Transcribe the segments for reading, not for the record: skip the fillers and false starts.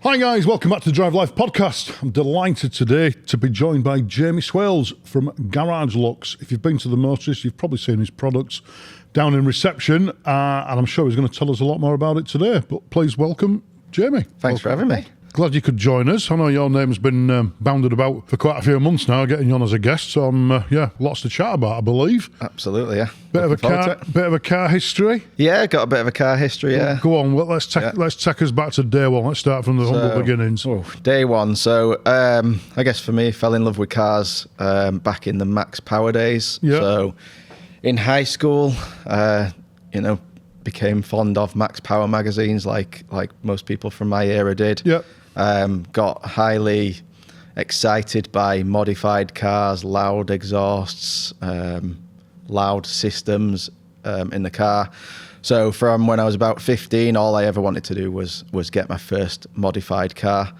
Hi guys, welcome back to the Drive Life podcast. I'm delighted today to be joined by Jamie Swales from GarageLux. If you've been to the Motorist, you've probably seen his products down in reception, and I'm sure he's going to tell us a lot more about it today. But please welcome Jamie. Thanks for having me. Glad you could join us. I know your name's been bounded about for quite a few months now, getting you on as a guest. So, lots to chat about, I believe. Absolutely, yeah. Bit of a car history. Yeah, got a bit of a car history. Yeah. Go on. Well, let's take us back to day one. Let's start from the humble beginnings. Day one. So, I guess for me, fell in love with cars back in the Max Power days. Yeah. So, in high school, became fond of Max Power magazines, like most people from my era did. Yeah. Got highly excited by modified cars, loud exhausts, loud systems in the car. So from when I was about 15, all I ever wanted to do was get my first modified car.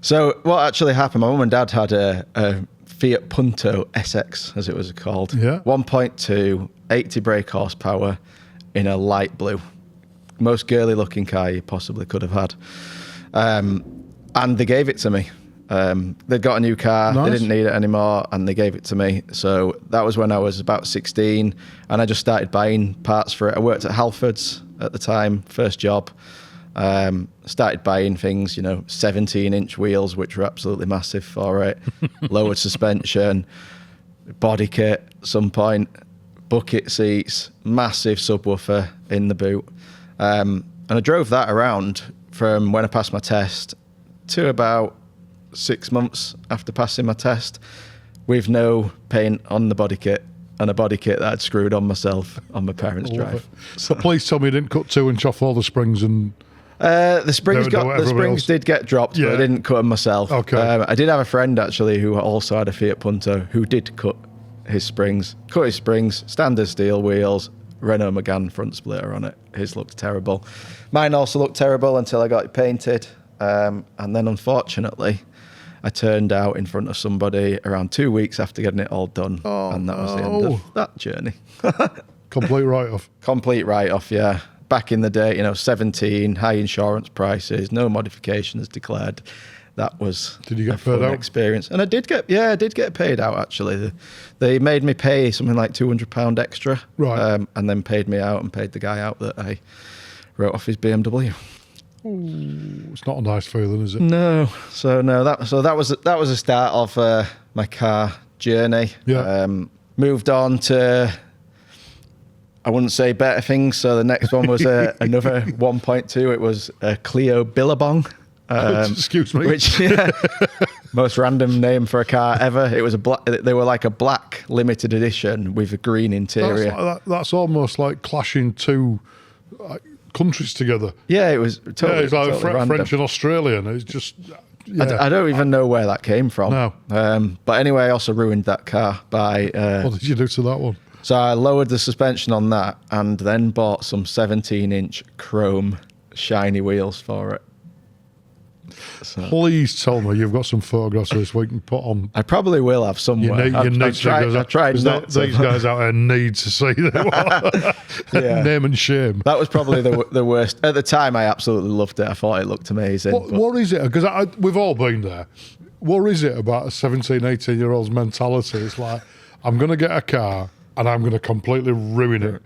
So what actually happened, my mum and dad had a Fiat Punto SX, as it was called. Yeah. 1.2, 80 brake horsepower in a light blue. Most girly looking car you possibly could have had. And they gave it to me. They'd got a new car, Nice. They didn't need it anymore, and they gave it to me. So that was when I was about 16, and I just started buying parts for it. I worked at Halfords at the time, first job. Started buying things, 17-inch wheels, which were absolutely massive for it, lowered suspension, body kit at some point, bucket seats, massive subwoofer in the boot. And I drove that around from when I passed my test to about 6 months after passing my test with no paint on the body kit and a body kit that I'd screwed on myself on my parents' drive. So please tell me you didn't cut 2-inch off all the springs and... The springs did get dropped, Yeah. but I didn't cut them myself. Okay. I did have a friend actually who also had a Fiat Punto who did cut his springs, standard steel wheels, Renault Megane front splitter on it. His looked terrible. Mine also looked terrible until I got it painted. And then unfortunately, I turned out in front of somebody around 2 weeks after getting it all done. And that was the end of that journey. Complete write-off. Complete write-off, yeah. Back in the day, 17, high insurance prices, no modifications declared. That was Did you get a fun paid out? experience. And I did get paid out, actually. They made me pay something like £200 extra. Right. And then paid me out and paid the guy out that I wrote off his BMW. Ooh, it's not a nice feeling, is it? No. That was the start of my car journey. Yeah. Moved on to, I wouldn't say better things. So the next one was another 1.2. It was a Clio Billabong. Excuse me. Which, most random name for a car ever. It was they were like a black limited edition with a green interior. That's almost like clashing two countries together. Yeah, it was totally, it's like totally random. French and Australian. It's just... Yeah. I don't even know where that came from. No. But anyway, I also ruined that car by... What did you do to that one? So I lowered the suspension on that and then bought some 17-inch chrome shiny wheels for it. So Please tell me you've got some photographs of this we can put on. I probably will have somewhere. I tried not to. These guys out there need to see that. Yeah. Name and shame. That was probably the worst. At the time, I absolutely loved it. I thought it looked amazing. What is it? Because we've all been there. What is it about a 17, 18-year-old's mentality? It's like, I'm going to get a car and I'm going to completely ruin it.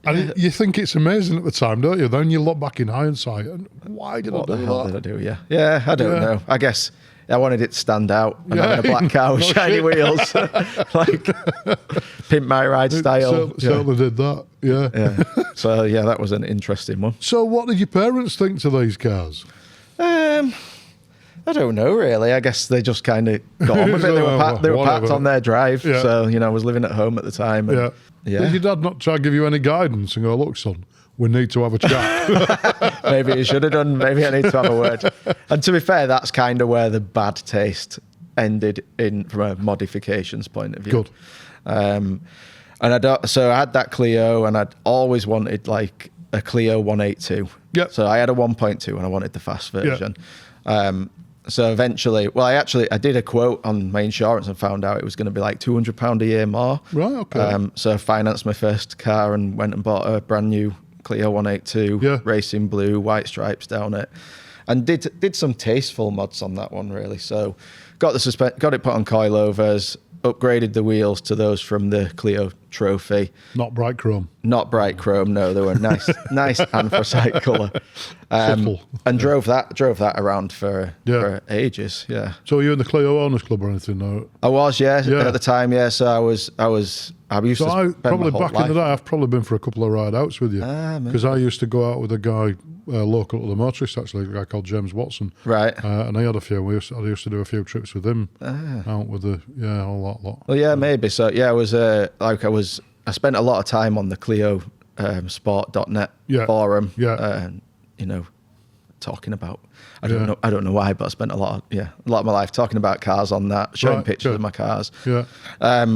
And you think it's amazing at the time, don't you? Then you look back in hindsight and why did I do that? What the hell did I do? Yeah, I don't know. I guess I wanted it to stand out. And having a black car with shiny wheels, like pimp my ride style. Certainly did that. Yeah. So that was an interesting one. So what did your parents think to these cars? I don't know really. I guess they just kind of got on with it. They were parked on their drive. Yeah. So I was living at home at the time. And, yeah. Did your dad not try to give you any guidance and go, look, son, we need to have a chat? Maybe he should have done. Maybe I need to have a word. And to be fair, that's kind of where the bad taste ended from a modifications point of view. Good. So I had that Clio, and I'd always wanted like a Clio 182. Yeah. So I had a 1.2, and I wanted the fast version. Yeah. So eventually, I did a quote on my insurance and found out it was going to be like £200 a year more. Right, okay. So I financed my first car and went and bought a brand new Clio 182, racing blue, white stripes down it. and did some tasteful mods on that one really. So got it put on coilovers, upgraded the wheels to those from the Clio Trophy. Not bright chrome. Not bright chrome, no. They were nice anthracite colour. And drove that around for ages. Yeah. So were you in the Clio Owners Club or anything? No? I was, yeah, at the time, yeah. So I used to spend probably my whole back in the life. day, I've probably been for a couple of ride outs with you. Because I used to go out with a guy local to the motorist, actually, a guy called James Watson. Right. And he had a few. I used to do a few trips with him out with a whole lot. Well, yeah, maybe. So yeah, I spent a lot of time on the Clio sport.net forum. Yeah. Talking about I don't know why, but I spent a lot of my life talking about cars on that, showing pictures of my cars. Yeah.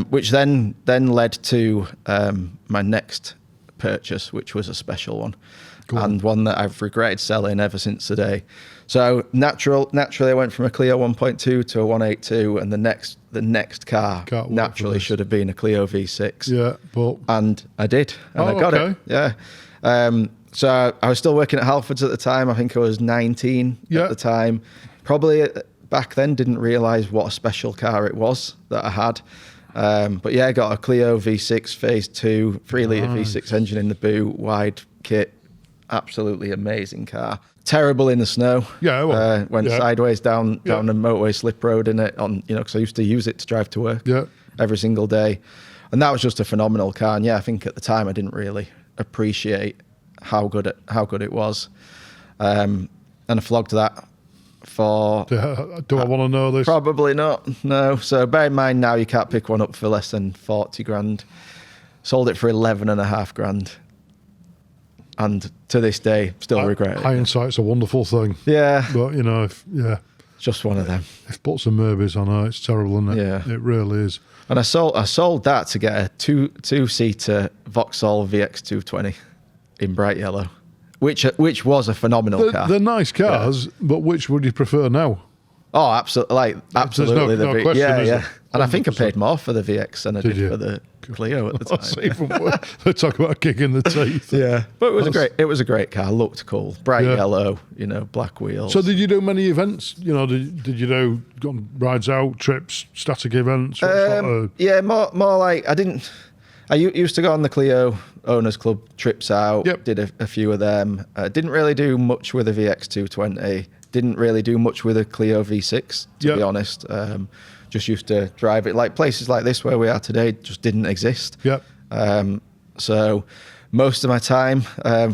Which then led to my next purchase, which was a special one. Cool. And one that I've regretted selling ever since the day. So naturally I went from a Clio 1.2 to a 182, and the next car naturally should have been a Clio V6. Yeah, and I did, and I got it. Yeah. So I was still working at Halfords at the time. I think I was 19 at the time. Probably back then didn't realise what a special car it was that I had. But yeah, I got a Clio V6 Phase 2, 3-litre V6 engine in the boot, wide kit. Absolutely amazing car. Terrible in the snow. Yeah, well, went sideways down the motorway slip road in it because I used to use it to drive to work every single day. And that was just a phenomenal car. And yeah, I think at the time I didn't really appreciate how good it was. And I flogged that for... Do I want to know this? Probably not, no. So bear in mind now you can't pick one up for less than 40 grand. Sold it for 11.5 grand. And to this day, still regret it. Hindsight's a wonderful thing. Yeah. But, just one of them. If puts and maybes on it, it's terrible, isn't it? Yeah. It really is. And I sold that to get a two-seater Vauxhall VX220 in bright yellow, which was a phenomenal car. They're nice cars, but which would you prefer now? Oh, absolutely! Absolutely, no question, yeah. And I think I paid more for the VX than I did for the Clio at the time. That's even worse. They talk about a kick in the teeth. Yeah, but it was a great car. Looked cool, bright yellow, black wheels. So did you do many events? Did you do rides out, trips, static events? Yeah, more like I didn't. I used to go on the Clio Owners Club trips out. Yep. Did a few of them. Didn't really do much with the VX220. Didn't really do much with a Clio V6, to be honest. Just used to drive it. Like places like this where we are today just didn't exist. Yep. So most of my time,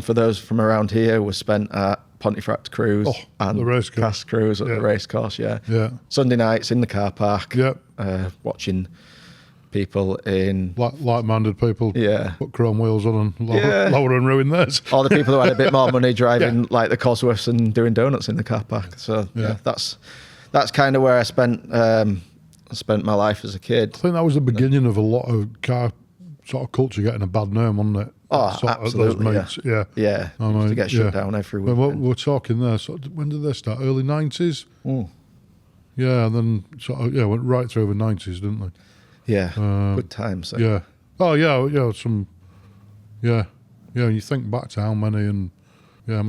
for those from around here, was spent at Pontefract Cruise and the race course. Cast Cruise at the race course. Yeah. Sunday nights in the car park. Yep. Watching people in like-minded people put chrome wheels on and lower and ruin theirs. All the people who had a bit more money driving like the Cosworths and doing donuts in the car park. So that's kind of where I spent my life as a kid. I think that was the beginning of a lot of car sort of culture getting a bad name, wasn't it? Oh, absolutely. Yeah. To get shut down every week. We're talking there. When did they start? Early 90s? Yeah, and then went right through the 90s, didn't they? Yeah, good times. So. Yeah. Oh, you think back to how many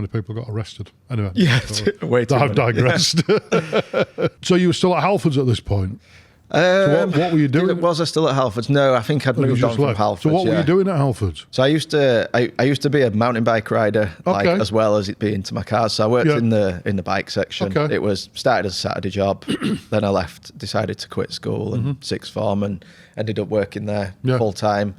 people got arrested. Anyway. Yeah, way too I've digressed. So you were still at Halfords at this point? So what were you doing? Was I still at Halfords? No, I think I'd moved on from Halfords. So what were you doing at Halfords? So I used to be a mountain bike rider, as well as it being into my cars. So I worked in the bike section. Okay. It was started as a Saturday job. Then I left, decided to quit school and sixth form, and ended up working there full time.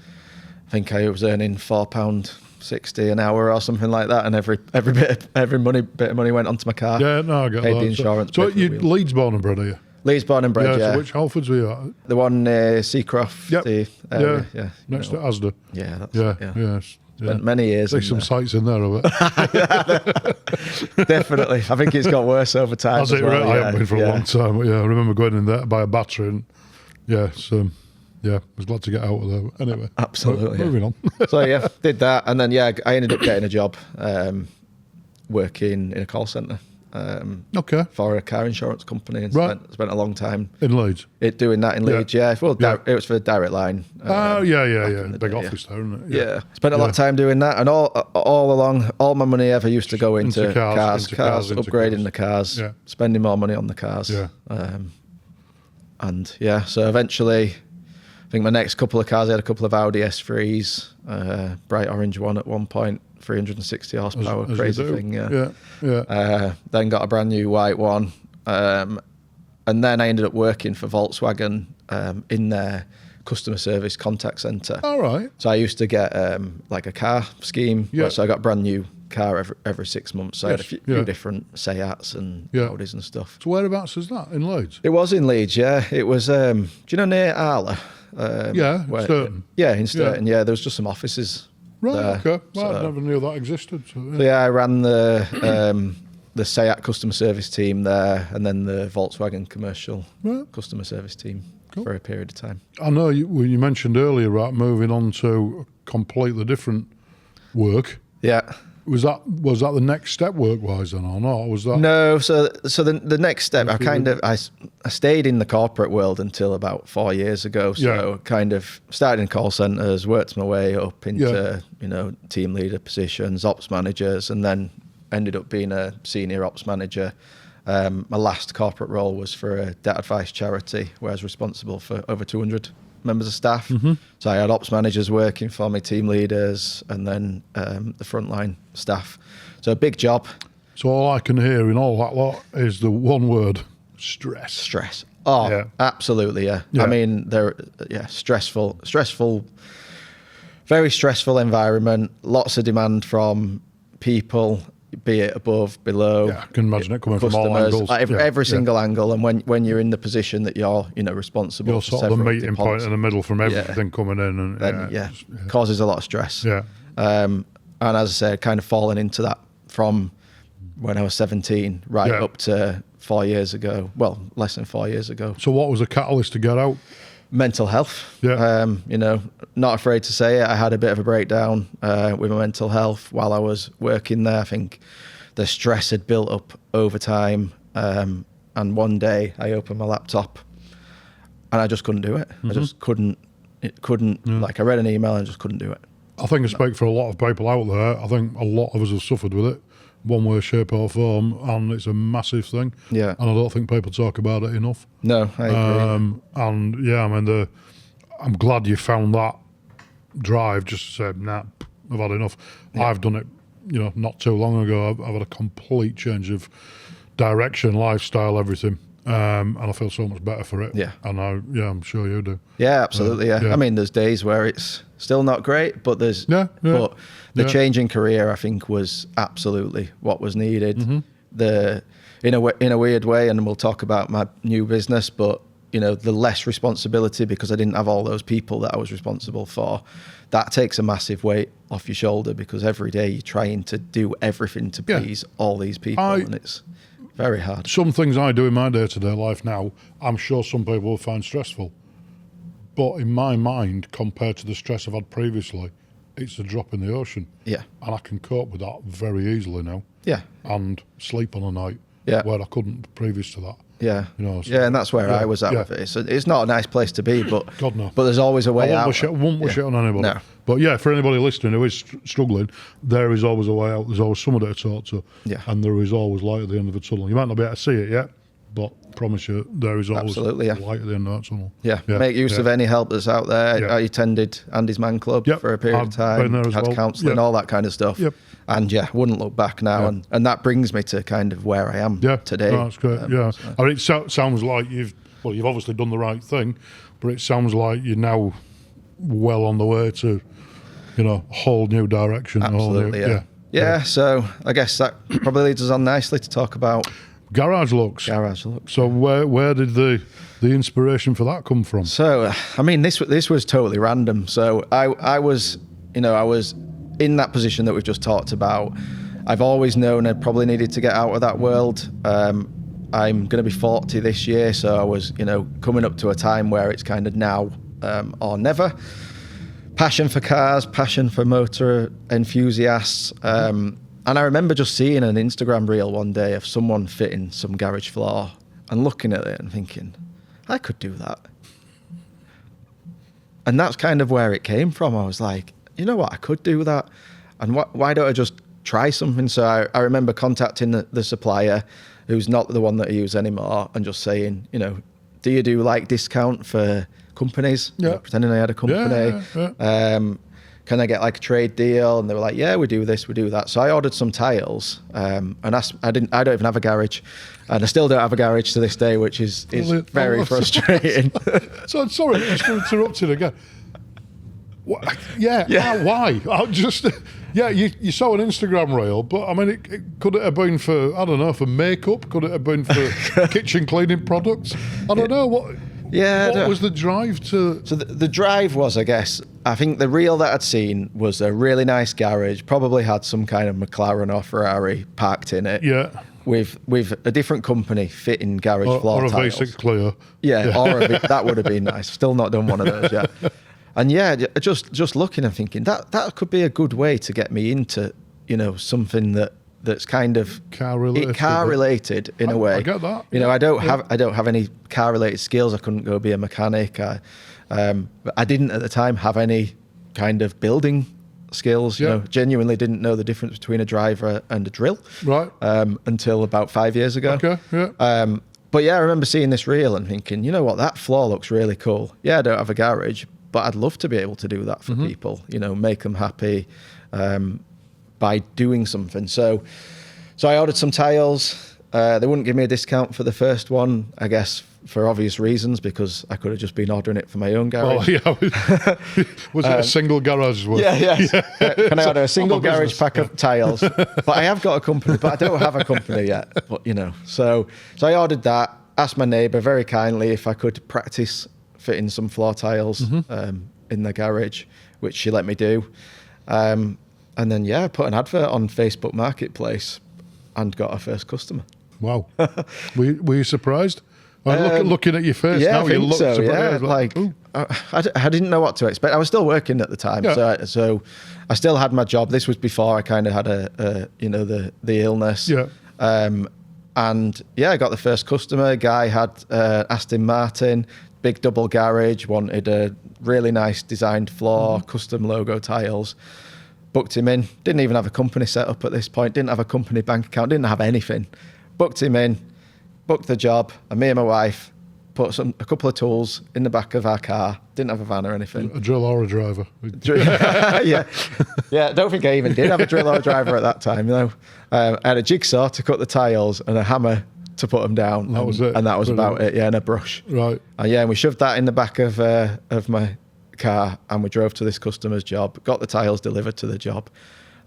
I think I was earning £4.60 an hour or something like that, and every bit of money went onto my car. Yeah, no, I get paid that. the insurance. So you Leeds born and bred, are you? Leeds born and bred, So which Halfords were you at? The one near Seacroft. Yep. Yeah. Next to Asda. Yeah, that's Yes. Spent many years. There's some sites in there of it. Definitely. I think it's got worse over time. Has it? Well. I haven't been for a long time. But I remember going in there to buy a battery and I was glad to get out of there. Anyway. Absolutely. Moving on. So did that, and then I ended up getting a job working in a call centre. Okay. for a car insurance company, and Right. spent a long time In Leeds. doing that in Leeds. Yeah, well, Yeah. It was for Direct Line. Oh, yeah. in the Big day, office there, isn't it? Yeah. Spent a lot of time doing that, and all along, all my money ever used to go into cars, upgrading the cars, spending more money on the cars. Yeah. And yeah, so eventually, I think my next couple of cars, I had a couple of Audi S3s, bright orange one at one point, 360 horsepower, As crazy you do. thing. Yeah. Yeah. Then got a brand new white one, and then I ended up working for Volkswagen in their customer service contact centre. All right. So I used to get like a car scheme. Yeah. So I got a brand new car every 6 months. So I had a Yes, few different Seats and Audis and stuff. So whereabouts is that in Leeds? It was in Leeds, yeah. It was, do you know near Arla? Sturton. Yeah, in Sturton. Yeah, there was just some offices. Right. there. Okay. Well, I never knew that existed. So, So yeah, I ran the Seat customer service team there, and then the Volkswagen commercial customer service team for a period of time. I know you mentioned earlier about moving on to completely different work. Yeah. Was that the next step work-wise then, or not? Was that No, so the next step, I stayed in the corporate world until about 4 years ago. So kind of started in call centres, worked my way up into team leader positions, ops managers, and then ended up being a senior ops manager. My last corporate role was for a debt advice charity where I was responsible for over 200 members of staff. So I had ops managers working for me, team leaders, and then the frontline staff. So a big job. So all I can hear in all that lot is the one word: stress. Stress. Oh, absolutely, yeah. I mean, stressful, very stressful environment. Lots of demand from people, be it above, below. Yeah, I can imagine it coming from all angles. Every single angle. And when you're in the position that you're responsible, You're for sort of the several meeting point in the middle from everything coming in, and then causes a lot of stress. Yeah. And as I said, kind of fallen into that from when I was 17 up to 4 years ago. Well, less than 4 years ago. So what was the catalyst to get out? Mental health. Yeah. Not afraid to say it. I had a bit of a breakdown with my mental health while I was working there. I think the stress had built up over time. And one day I opened my laptop and I just couldn't do it. I just couldn't. It couldn't. Like I read an email and I just couldn't do it. I think I speak for a lot of people out there. I think a lot of us have suffered with it, one way, shape or form, and it's a massive thing. Yeah. And I don't think people talk about it enough. No, I agree. And yeah, I mean, I'm glad you found that drive just to say, nah, I've had enough. Yeah. I've done it, not too long ago. I've had a complete change of direction, lifestyle, everything. And I feel so much better for it. Yeah. And I'm sure you do. Yeah, absolutely. Yeah. I mean, there's days where it's still not great, but there's but the change in career, I think, was absolutely what was needed. In a weird way, and we'll talk about my new business, but the less responsibility because I didn't have all those people that I was responsible for. That takes a massive weight off your shoulder because every day you're trying to do everything to please all these people, and it's very hard. Some things I do in my day-to-day life now, I'm sure some people will find stressful. But in my mind, compared to the stress I've had previously, it's a drop in the ocean. Yeah. And I can cope with that very easily now. Yeah. And sleep on a night where I couldn't previous to that. Yeah. So, and that's where I was at with it. So it's not a nice place to be, but God, no. But there's always a way out. I won't wish it on anybody. No. But yeah, for anybody listening who is struggling, there is always a way out. There's always somebody to talk to. Yeah. And there is always light at the end of the tunnel. You might not be able to see it yet, but promise you, there is always light at the end of that tunnel. Yeah. Make use of any help that's out there. Yeah. I attended Andy's Man Club for a period of time. Been there as had well. counselling, all that kind of stuff. Yep. And wouldn't look back now. And that brings me to kind of where I am today. No, that's great. I mean, it sounds like you've obviously done the right thing, but it sounds like you're now well on the way to, a whole new direction. Absolutely, yeah. So I guess that probably leads us on nicely to talk about GarageLux. So where did the inspiration for that come from? So I mean, this was totally random. So I was in that position that we've just talked about. I've always known I probably needed to get out of that world. I'm going to be 40 this year, so I was coming up to a time where it's kind of now or never. Passion for cars, passion for motor enthusiasts. I remember just seeing an Instagram reel one day of someone fitting some garage floor and looking at it and thinking, I could do that. And that's kind of where it came from. I was like, you know what, I could do that. And why don't I just try something? So I remember contacting the supplier, who's not the one that I use anymore, and just saying, you know, do you do like discount for companies? Yeah. You know, pretending I had a company. Yeah. Can I get like a trade deal? And they were like, yeah, we do this, we do that. So I ordered some tiles, and I don't even have a garage, and I still don't have a garage to this day, which is very frustrating. So I'm sorry, just interrupted again. Why? You saw an Instagram reel, but I mean, could it have been for, I don't know, for makeup? Could it have been for kitchen cleaning products? I don't know. What was the drive to? So the drive was, I guess, I think the reel that I'd seen was a really nice garage, probably had some kind of McLaren or Ferrari parked in it. Yeah. With a different company fitting garage floor or a tiles. basic clear. Yeah, or that would have been nice. Still not done one of those yet. And yeah, just looking and thinking that could be a good way to get me into, you know, something that's kind of car related in a way. I get that. You know, I don't have any car related skills. I couldn't go be a mechanic. I didn't at the time have any kind of building skills. You know, genuinely didn't know the difference between a driver and a drill. Right. Until about 5 years ago. Okay. Yeah. But yeah, I remember seeing this reel and thinking, you know what, that floor looks really cool. Yeah, I don't have a garage, but I'd love to be able to do that for people, you know, make them happy by doing something. So I ordered some tiles. They wouldn't give me a discount for the first one, I guess, for obvious reasons, because I could have just been ordering it for my own garage. Oh, yeah. Was it a single garage worth? Yeah. Can I order a single garage pack of tiles? But I have got a company, but I don't have a company yet. But, you know, so I ordered that, asked my neighbour very kindly if I could practice fitting some floor tiles in the garage, which she let me do. And then, I put an advert on Facebook Marketplace and got our first customer. Wow. Were you surprised? Looking at your face now, you look surprised. Yeah, I didn't know what to expect. I was still working at the time, so I still had my job. This was before I kind of had the illness. Yeah. And I got the first customer. A guy had Aston Martin, big double garage, wanted a really nice designed floor, custom logo tiles. Booked him in. Didn't even have a company set up at this point. Didn't have a company bank account. Didn't have anything. Booked him in. Booked the job, and me and my wife put a couple of tools in the back of our car. Didn't have a van or anything. A drill or a driver? Yeah. I don't think I even did have a drill or a driver at that time. You know, I had a jigsaw to cut the tiles and a hammer to put them down. That was it. And that was about it. Yeah, and a brush. Right. And we shoved that in the back of my car, and we drove to this customer's job. Got the tiles delivered to the job,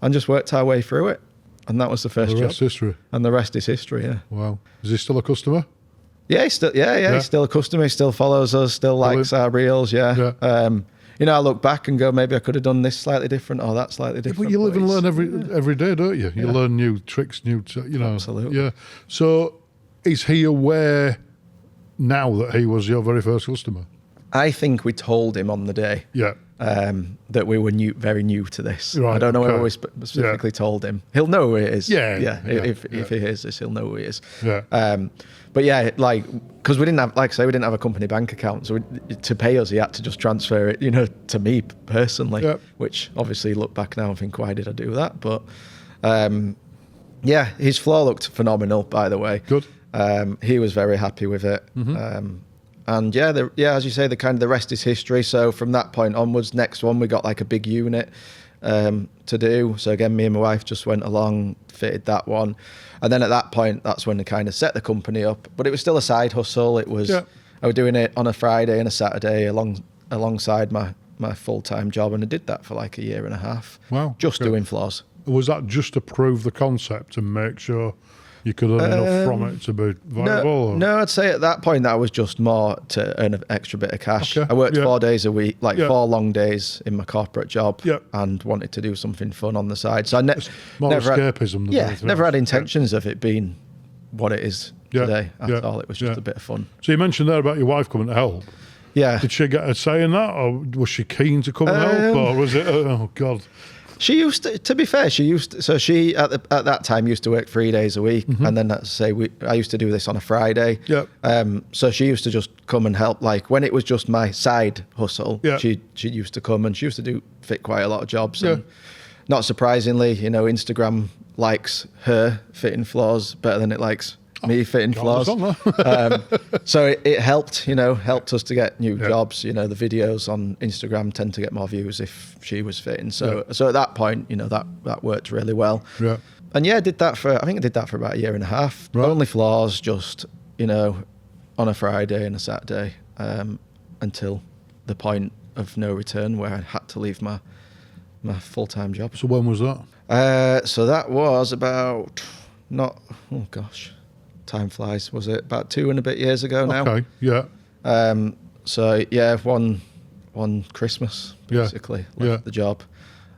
and just worked our way through it. And that was the first job. The rest history. And the rest is history, yeah. Wow. Is he still a customer? Yeah, he's still a customer. He still follows us, still likes our reels, yeah. You know, I look back and go, maybe I could have done this slightly different or that slightly different. But you live and learn every day, don't you? You learn new tricks, you know. Absolutely. Yeah. So is he aware now that he was your very first customer? I think we told him on the day. Yeah. That we were very new to this. Right, I don't know whether we specifically told him. He'll know who it is. If he hears this, he'll know who he is. Yeah. But because we didn't have, like I say, we didn't have a company bank account, so to pay us, he had to just transfer it, you know, to me personally. Yeah. Which obviously look back now and think, why did I do that? But his floor looked phenomenal, by the way. Good. He was very happy with it. And as you say, the rest is history. So from that point onwards, next one, we got like a big unit to do. So again, me and my wife just went along, fitted that one. And then at that point, that's when they kind of set the company up. But it was still a side hustle. It was, I was doing it on a Friday and a Saturday alongside my full-time job. And I did that for like a year and a half. Wow. Just doing floors. Was that just to prove the concept and make sure you could earn enough from it to be viable? No, I'd say at that point that was just more to earn an extra bit of cash. Okay. I worked 4 days a week, 4 long days in my corporate job, and wanted to do something fun on the side. So I never escapism. Never had intentions of it being what it is today at all. It was just a bit of fun. So you mentioned there about your wife coming to help. Yeah. Did she get a say in that, or was she keen to come and help, or was it? Oh God. She used to be fair, so she at that time used to work 3 days a week, and then let's say I used to do this on a Friday. Yeah. So she used to just come and help, like when it was just my side hustle. Yeah. She used to come and she used to fit quite a lot of jobs. Yeah. And not surprisingly, Instagram likes her fitting floors better than it likes me fitting floors. So it helped, helped us to get new jobs. The videos on Instagram tend to get more views if she was fitting. So at that point, that worked really well. Yeah. And I did that for about a year and a half. Right. Only floors, just, on a Friday and a Saturday, until the point of no return where I had to leave my full-time job. So when was that? So that was about, time flies. Was it about 2 and a bit years ago now? Okay, yeah. So yeah, one Christmas basically left the job,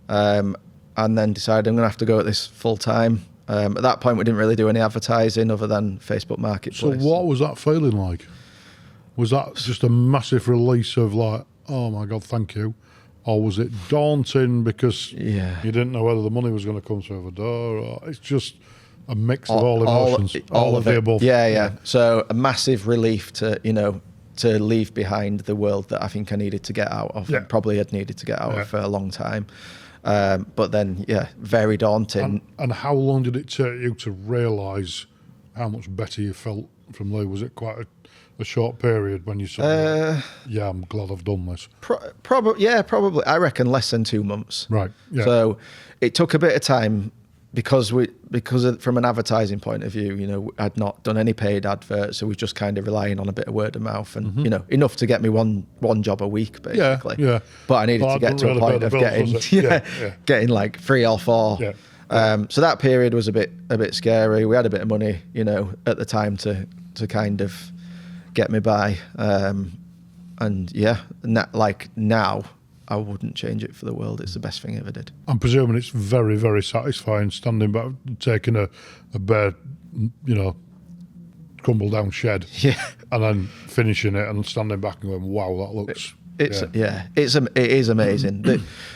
and then decided I'm going to have to go at this full time. At that point, we didn't really do any advertising other than Facebook Marketplace. So what was that feeling like? Was that just a massive release of like, oh my God, thank you? Or was it daunting because you didn't know whether the money was going to come through the door? Or it's just a mix of all emotions, all of the above. Yeah. So a massive relief to leave behind the world that I think I needed to get out of, and probably had needed to get out of for a long time. But then, very daunting. And how long did it take you to realise how much better you felt from Lee? Was it quite a short period when you said, I'm glad I've done this? Probably. I reckon less than 2 months. Right. Yeah. So it took a bit of time because from an advertising point of view, I'd not done any paid adverts, so we just kind of relying on a bit of word of mouth and enough to get me one job a week basically. Yeah. But I needed to get to a point of getting like 3 or 4. Yeah. So that period was a bit scary. We had a bit of money, at the time to kind of get me by. Now I wouldn't change it for the world. It's the best thing I ever did. I'm presuming it's very, very satisfying standing back, taking a bare, crumble down shed, and then finishing it and standing back and going, wow, that looks. It is amazing.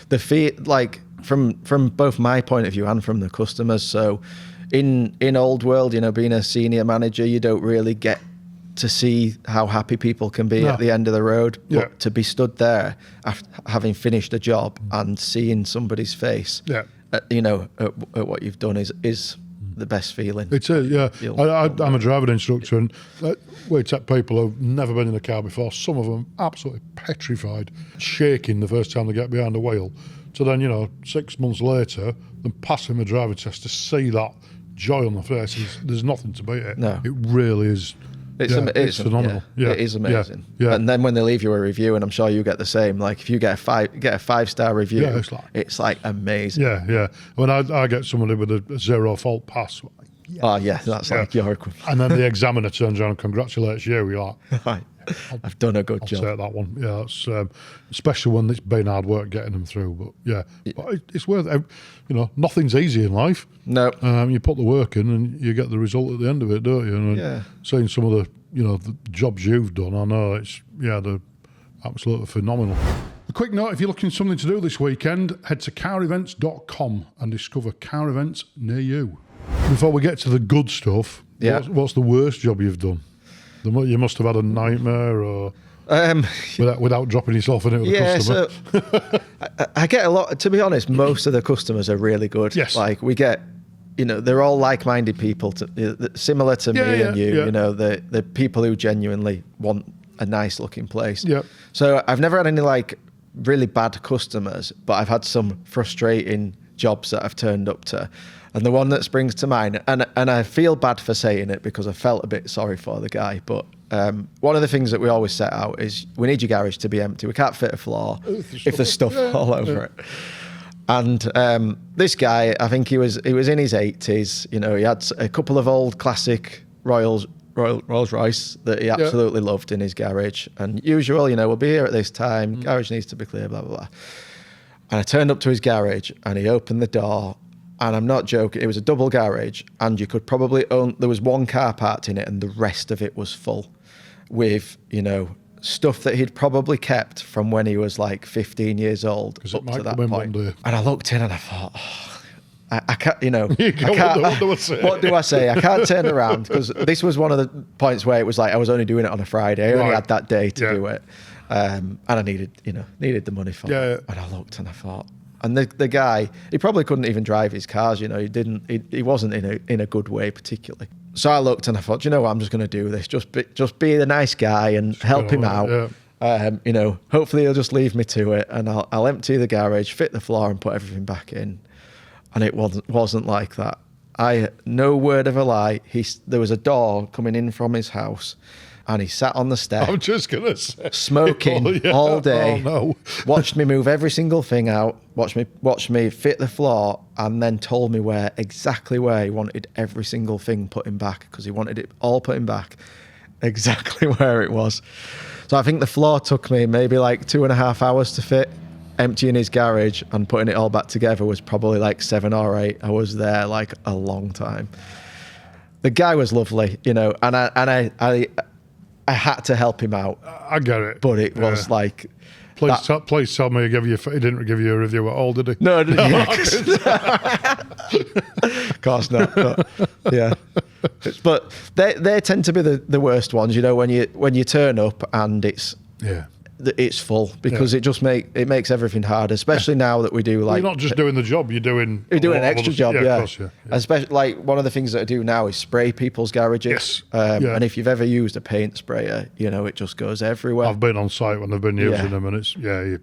The feel, like from both my point of view and from the customers. So in old world, being a senior manager, you don't really get to see how happy people can be at the end of the road, but to be stood there after having finished a job and seeing somebody's face, at what you've done is the best feeling. It is, yeah. I'm a driving instructor, and we take people who've never been in a car before. Some of them absolutely petrified, shaking the first time they get behind the wheel. So then, 6 months later, them passing the driving test, to see that joy on the face, there's nothing to beat it. No. It really is. It's phenomenal. It is amazing. Yeah. And then when they leave you a review, and I'm sure you get the same, like if you get a 5-star review, it's like amazing. Yeah. When I get somebody with a 0 fault pass, that's like your equivalent. And then the examiner turns around and congratulates you. You're like, I've done a good job. I'll take that one. Yeah, that's especially when it's been hard work getting them through. But but it's worth it. Nothing's easy in life. No. You put the work in and you get the result at the end of it, don't you? And seeing some of the the jobs you've done, I know they're absolutely phenomenal. A quick note: if you're looking for something to do this weekend, head to carevents.com and discover car events near you. Before we get to the good stuff, what's the worst job you've done? You must have had a nightmare, or without dropping yourself in it with a customer. So I get a lot. To be honest, most of the customers are really good. Yes. Like we get, they're all like-minded people, similar to me and you. Yeah. The people who genuinely want a nice-looking place. Yeah. So I've never had any like really bad customers, but I've had some frustrating jobs that I've turned up to. And the one that springs to mind, and I feel bad for saying it because I felt a bit sorry for the guy, but one of the things that we always set out is we need your garage to be empty. We can't fit a floor if there's stuff all over it. And this guy, I think he was in his 80s. He had a couple of old classic Rolls Royce that he absolutely loved in his garage. And usual, we'll be here at this time. Garage needs to be clear, blah, blah, blah. And I turned up to his garage and he opened the door. And I'm not joking, it was a double garage, and you could probably there was one car parked in it and the rest of it was full with, stuff that he'd probably kept from when he was like 15 years old up to that point. And I looked in and I thought, I can't, I can't, what do I say? I can't turn around, because this was one of the points where it was like I was only doing it on a Friday. I only had that day to do it. And I needed the money for it. And I looked and I thought, and the guy, he probably couldn't even drive his cars, he wasn't in a good way particularly. So I looked and I thought, what, I'm just going to do this, just be the nice guy and help him out. Hopefully he'll just leave me to it, and I'll empty the garage, fit the floor and put everything back in. And it wasn't like that. No word of a lie, there was a door coming in from his house, and he sat on the step. I'm just going to say. Smoking all day. Oh, no. Watched me move every single thing out. Watched me fit the floor, and then told me exactly where he wanted every single thing putting back, because he wanted it all putting back exactly where it was. So I think the floor took me maybe like 2.5 hours to fit. Emptying his garage and putting it all back together was probably like 7 or 8. I was there like a long time. The guy was lovely, and I had to help him out. I get it. But it was like... Please tell me he didn't give you a review at all, did he? No, of course not. But they tend to be the worst ones, when you turn up and it's full, because it makes everything hard, especially now that we do like... You're not just doing the job, you're doing an extra job, Of course, Especially like one of the things that I do now is spray people's garages. And if you've ever used a paint sprayer, it just goes everywhere. I've been on site when they've been using them, and it's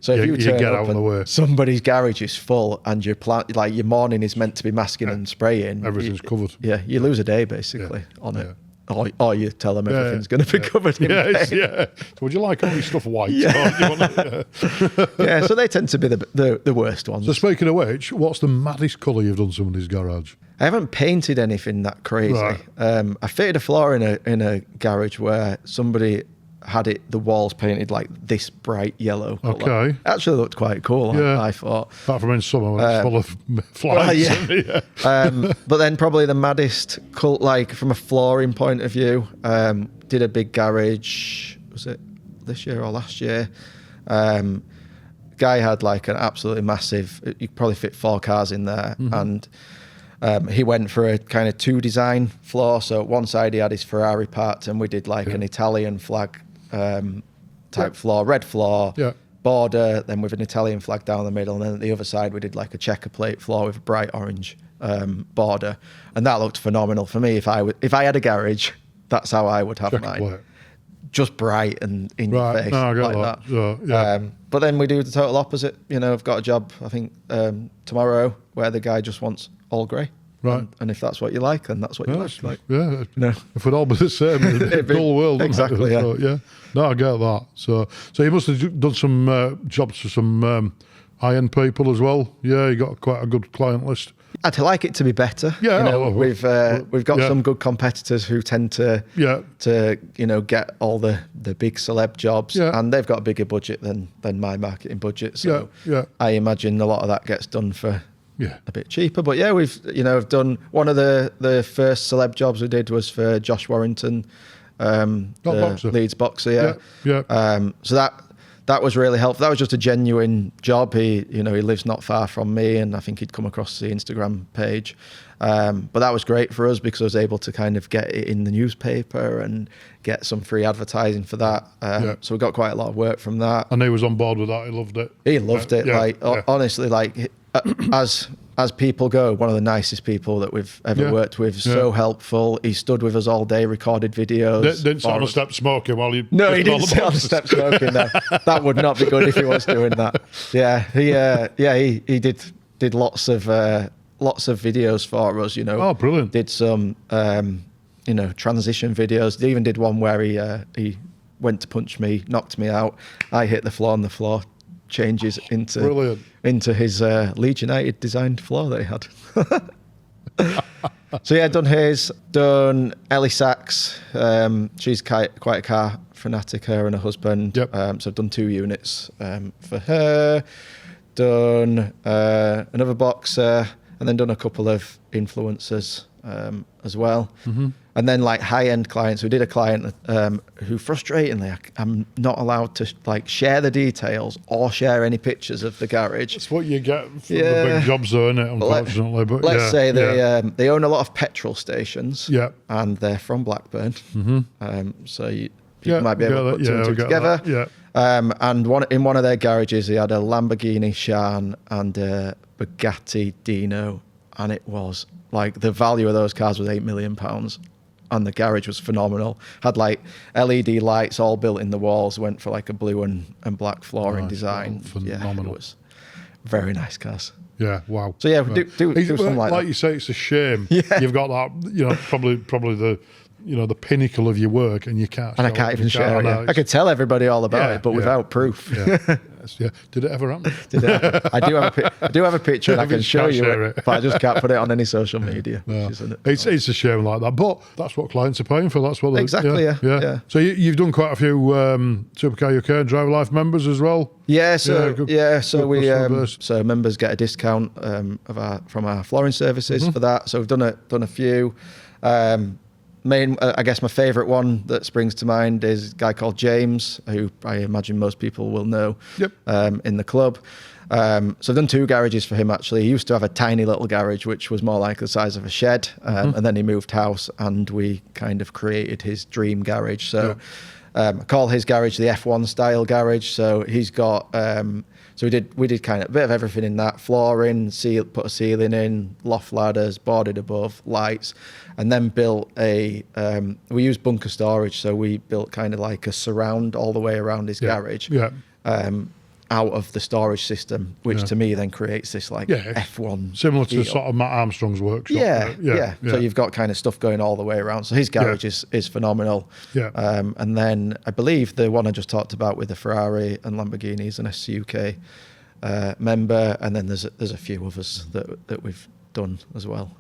so if you get out of the way. Somebody's garage is full, and your morning is meant to be masking and spraying. Everything's covered. Yeah, you lose a day basically on it. Or you tell them everything's going to be covered in paint. So would you like all your stuff white? So they tend to be the worst ones. So speaking of which, what's the maddest colour you've done somebody's garage? I haven't painted anything that crazy. Right. I fitted a floor in a garage where somebody had the walls painted like this bright yellow colour. Okay. It actually looked quite cool, I thought. Apart from in summer when it's full of flies. But then probably the maddest cult, like from a flooring point of view, did a big garage, was it this year or last year? Guy had like an absolutely massive, you could probably fit 4 cars in there, and he went for a kind of 2 design floor. So one side he had his Ferrari part, and we did like an Italian flag type floor, red floor, border, then with an Italian flag down the middle, and then at the other side we did like a checker plate floor with a bright orange border, and that looked phenomenal for me. If I had a garage, that's how I would have Checker mine. plate. Just bright and in your face, no, I get like that. So, but then we do the total opposite. I've got a job, I think, tomorrow, where the guy just wants all grey. Right. And if that's what you like, then that's what you like. If we'd all be the same, it'd be a dull world. Exactly, So, no, I get that. So you must have done some jobs for some high-end people as well. Yeah, you got quite a good client list. I'd like it to be better. We've got some good competitors who tend to get all the big celeb jobs, and they've got a bigger budget than my marketing budget. So I imagine a lot of that gets done for a bit cheaper. But we've done one of the first celeb jobs we did was for Josh Warrington, boxer. Leeds boxer. So that was really helpful. That was just a genuine job. He lives not far from me, and I think he'd come across the Instagram page. But that was great for us because I was able to kind of get it in the newspaper and get some free advertising for that. So we got quite a lot of work from that. And he was on board with that. He loved it. He loved it. Honestly, as people go, one of the nicest people that we've ever worked with. So helpful. He stood with us all day, recorded videos. Didn't sit on the step smoking while you... No, he didn't sit on the step smoking. No. That would not be good if he was doing that. He did lots of videos for us. Oh, brilliant! Did some transition videos. They even did one where he went to punch me, knocked me out. I hit the floor, and the floor changes into his Leeds United designed floor that he had. So done his, done Ellie Sachs. She's quite a car fanatic, her and her husband. So I've done 2 units for her. Done another boxer, and then done a couple of influencers as well. And then like high-end clients, we did a client who frustratingly, I'm not allowed to like share the details or share any pictures of the garage. It's what you get from the big jobs, though, isn't it? Unfortunately, but let's say they own a lot of petrol stations. Yeah. And they're from Blackburn. So people might be able to put two and two together. Yeah. And in one of their garages, he had a Lamborghini Sian and a Bugatti Dino, and it was like the value of those cars was £8 million. And the garage was phenomenal. Had like LED lights all built in the walls. Went for like a blue and black flooring design. Phenomenal. Yeah, it was very nice cars. Yeah, wow. So yeah, do something like that. You say, it's a shame. You've got that, probably the the pinnacle of your work, and you can't. And I can't even share it. I could tell everybody all about it, but without proof. Yeah. Did it ever happen? I do have a picture, and I can show you it, but I just can't put it on any social media. No. It's a shame like that, but that's what clients are paying for. That's what exactly. Yeah. So you've done quite a few Supercar UK and Driver Life members as well. Yeah. So so members get a discount from our flooring services for that. So we've done a few. I guess my favourite one that springs to mind is a guy called James, who I imagine most people will know in the club. So I've done 2 garages for him, actually. He used to have a tiny little garage, which was more like the size of a shed. And then he moved house, and we kind of created his dream garage. So I call his garage the F1 style garage. So he's got... So we did kind of a bit of everything in that: flooring, put a ceiling in, loft ladders, boarded above, lights, and then built we used bunker storage, so we built kind of like a surround all the way around his garage. Out of the storage system, which to me then creates this like F1 similar feel. to sort of Matt Armstrong's workshop. Yeah. So you've got kind of stuff going all the way around. So his garage is phenomenal. And then I believe the one I just talked about with the Ferrari and Lamborghini is an SCUK member, and then there's a few others that we've done as well.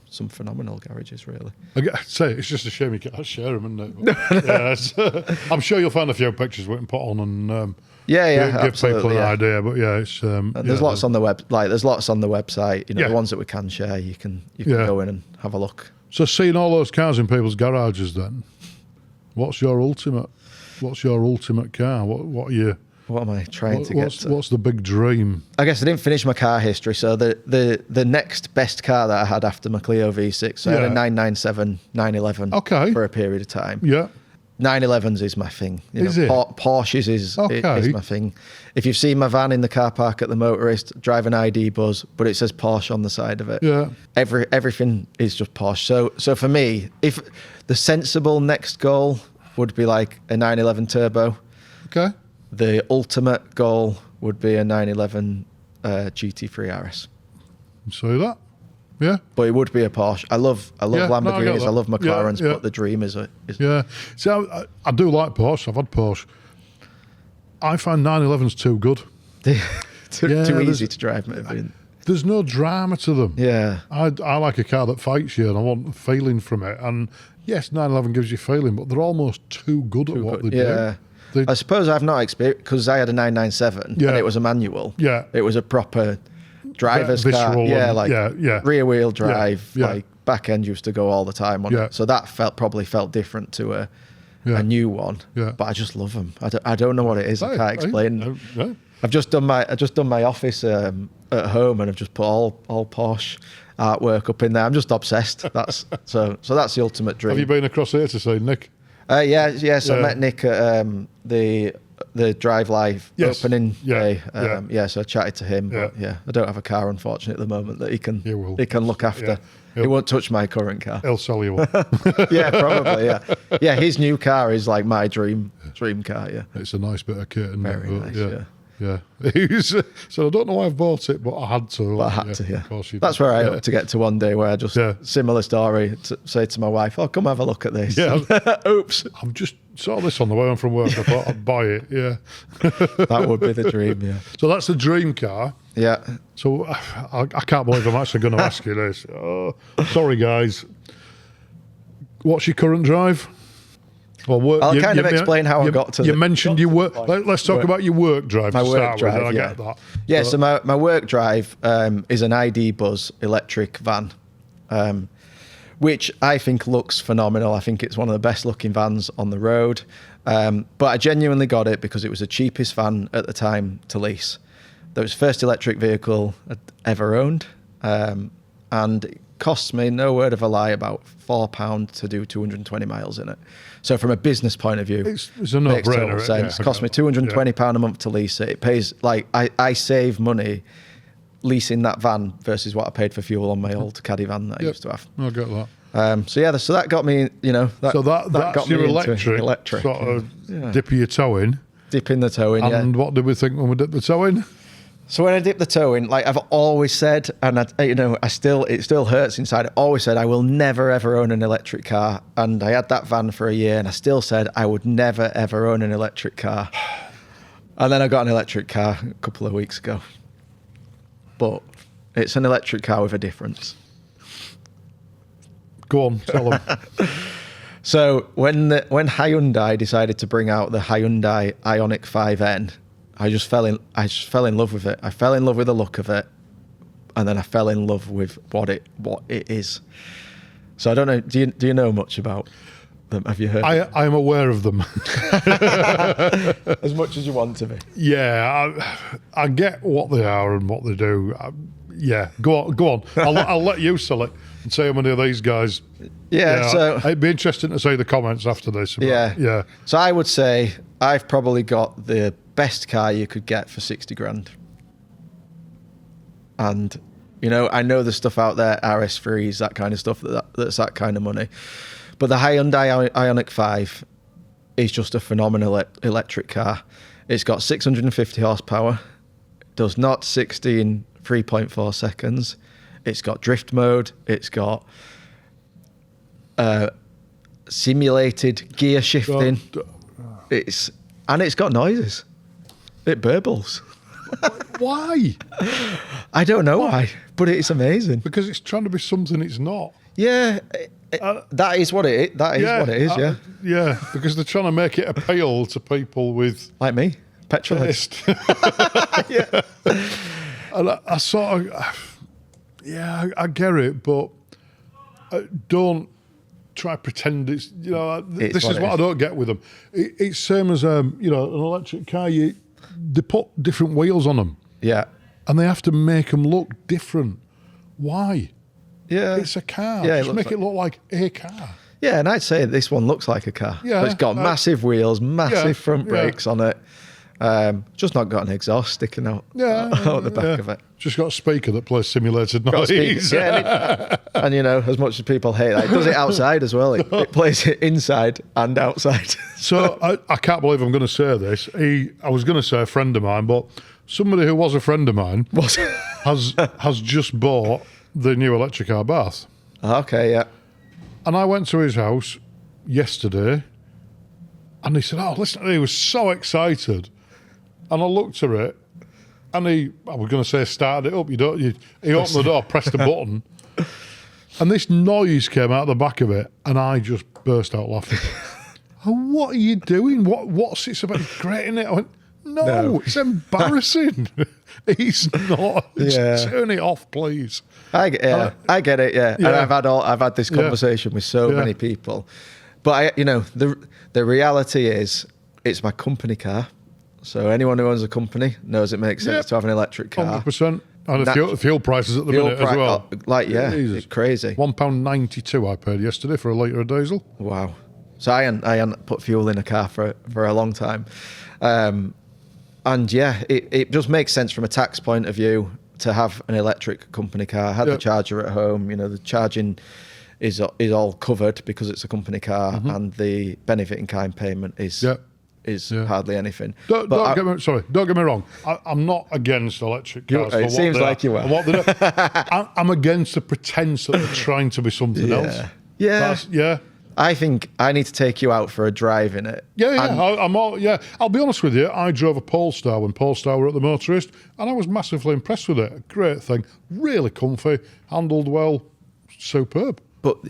Some phenomenal garages, really. I say it's just a shame you can't share them, isn't it? I'm sure you'll find a few pictures we can put on and give people an idea. But it's there's lots on the web. Like there's lots on the website. The ones that we can share, you can go in and have a look. So seeing all those cars in people's garages, then, what's your ultimate car? What are you? What am I trying to get to? What's the big dream? I guess I didn't finish my car history. So the next best car that I had after my Clio V6, so I had a 997 911 for a period of time. 911s is my thing. Is it? Porsches is my thing. If you've seen my van in the car park at the Motorist, drive an ID Buzz, but it says Porsche on the side of it. Everything is just Porsche. So for me, if the sensible next goal would be like a 911 Turbo. The ultimate goal would be a 911 GT3 RS. So that, yeah. But it would be a Porsche. I love Lamborghinis. I love McLarens, but the dream is See, I do like Porsche. I've had Porsche. I find 911s too good. too easy to drive, maybe. There's no drama to them. I like a car that fights you, and I want a feeling from it. And yes, 911 gives you feeling, but they're almost too good at what they do. I suppose I've not experienced, because I had a 997 and it was a manual. It was a proper driver's car. Rear wheel drive, like back end used to go all the time on it. So that probably felt different to a new one. But I just love them. I don't know what it is. I can't explain. I've just done my office at home, and I've just put all Porsche artwork up in there. I'm just obsessed. So that's the ultimate dream. Have you been across here to see Nick? So I met Nick at the Drive Live opening day. So I chatted to him. But I don't have a car, unfortunately, at the moment that he can look after. He won't touch my current car. He'll sell you one. Probably. Yeah, his new car is like my dream car. It's a nice bit of kit, isn't Very it? nice. Yeah. So I don't know why I've bought it, but I had to. Of course That's where I hope to get to one day, where I just, similar story, say to my wife, "Oh, come have a look at this." Oops. I've just saw this on the way home from work. I thought I'd buy it. That would be the dream, So that's the dream car. So I can't believe I'm actually going to ask you this. Oh, sorry, guys. What's your current drive? Well, I'll kind of explain how I got to. You mentioned your work. Let's talk about your work drive. My work drive. I get that. So my work drive is an ID Buzz electric van, which I think looks phenomenal. I think it's one of the best looking vans on the road. But I genuinely got it because it was the cheapest van at the time to lease. That was the first electric vehicle I'd ever owned. And it costs me, no word of a lie, about £4 to do 220 miles in it. So from a business point of view, It's a no-brainer. sense. It cost me £220 a month to lease it. It pays, like, I save money leasing that van versus what I paid for fuel on my old caddy van that I used to have. I get that. So that got me, that That's got me your into electric sort of dipping your toe in. Dipping the toe in, And what did we think when we dipped the toe in? So when I dip the toe in, like I've always said, and it still hurts inside. I always said I will never ever own an electric car, and I had that van for a year, and I still said I would never ever own an electric car. And then I got an electric car a couple of weeks ago, but it's an electric car with a difference. Go on, tell them. So when Hyundai decided to bring out the Hyundai Ioniq 5N. I just fell in love with it. I fell in love with the look of it, and then I fell in love with what it is. So I don't know. Do you know much about them? Have you heard? I am aware of them. As much as you want to be. Yeah, I get what they are and what they do. Go on. I'll let you sell it and say how many of these guys. So it'd be interesting to see the comments after this. Yeah. So I would say I've probably got the best car you could get for 60 grand. And, I know there's stuff out there, RS3s, that kind of stuff, that's that kind of money. But the Hyundai Ioniq 5 is just a phenomenal electric car. It's got 650 horsepower, does 0 to 60 in 3.4 seconds. It's got drift mode. It's got simulated gear shifting. It's got noises. It burbles. Why? I don't know why, but it's amazing. Because it's trying to be something it's not. Yeah, that is what it is. That is what it is. Yeah. Yeah, because they're trying to make it appeal to people with like me, petrol heads. Yeah. And I sort of, I get it, but don't try to pretend it's, this is what I don't get with them. It's same as, an electric car. They put different wheels on them. Yeah. And they have to make them look different. Why? Yeah. It's a car. Yeah, Just make it look like a car. Yeah, and I'd say this one looks like a car. Yeah. But it's got massive wheels, massive front brakes on it. Just not got an exhaust sticking out the back of it. Just got a speaker that plays simulated noise. And as much as people hate that, it does it outside as well. It plays it inside and outside. So I can't believe I'm going to say this. I was going to say a friend of mine, but somebody who was a friend of mine has just bought the new electric car Bath. Okay, yeah. And I went to his house yesterday, and he said, "Oh, listen," he was so excited. And I looked at it, and I was going to say started it up. He opened the door, pressed the button, and this noise came out the back of it, and I just burst out laughing. Oh, what are you doing? What's it about? Great, isn't it? I went, no, it's embarrassing. It's not. Turn it off, please. I get it. Yeah. And I've had this conversation with so many people, but the reality is, it's my company car. So anyone who owns a company knows it makes sense to have an electric car. 100%. And the fuel prices at the minute as well. It's crazy. £1.92 I paid yesterday for a litre of diesel. Wow. So I hadn't put fuel in a car for a long time. It just makes sense from a tax point of view to have an electric company car. I had the charger at home. The charging is all covered because it's a company car, and the benefit in kind payment is hardly anything. Don't get me wrong. I'm not against electric cars. It seems like you are. What they do. I'm against the pretense that they're trying to be something else. Yeah. I think I need to take you out for a drive in it. I'll be honest with you. I drove a Polestar when Polestar were at the Motorist, and I was massively impressed with it. Great thing, really comfy, handled well, superb. But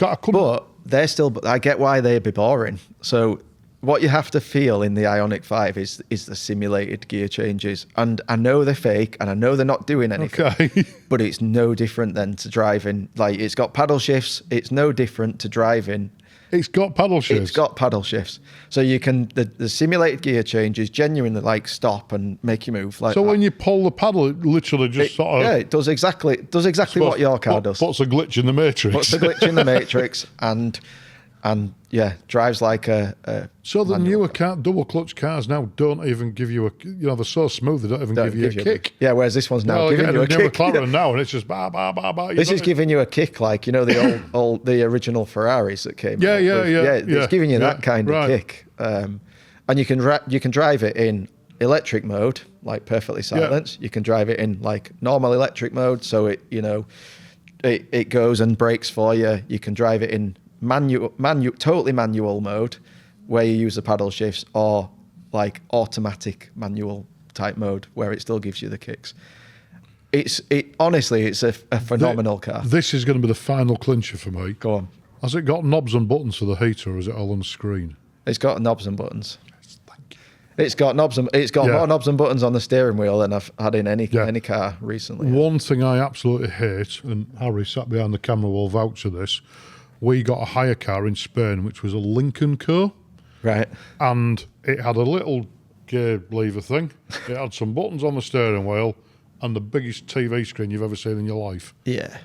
they're still. I get why they'd be boring. So what you have to feel in the Ioniq 5 is the simulated gear changes. And I know they're fake and I know they're not doing anything, Okay. but it's no different than to driving. Like, it's got paddle shifts. It's no different to driving. It's got paddle shifts. It's got paddle shifts. So you can, the simulated gear changes genuinely like stop and make you move. Like So that. when you pull the paddle, it literally just sort of... Yeah, it does exactly what your car does. What's a glitch in the Matrix? What's the glitch in the Matrix? And yeah, drives like a So the manual newer double clutch cars now don't even give you a... they're so smooth, they don't even give you a kick. Yeah, whereas this one's now No, giving you a kick. McLaren now, and it's just bah, bah, bah, bah. This is giving you a kick, like, the original Ferraris that came out. It's giving you that kind of kick. And you can drive it in electric mode, like perfectly silenced. You can drive it in like normal electric mode, so it goes and brakes for you. You can drive it in totally manual mode, where you use the paddle shifts, or like automatic manual type mode, where it still gives you the kicks. Honestly, it's a phenomenal car. This is going to be the final clincher for me. Go on. Has it got knobs and buttons for the heater, or is it all on the screen? It's got knobs and buttons. Thank you. It's got more knobs and buttons on the steering wheel than I've had in any car recently. One thing I absolutely hate, and Harry sat behind the camera will vouch for this, we got a hire car in Spain, which was a Lincoln Co. Right. And it had a little gear lever thing. It had some buttons on the steering wheel and the biggest TV screen you've ever seen in your life. Yeah.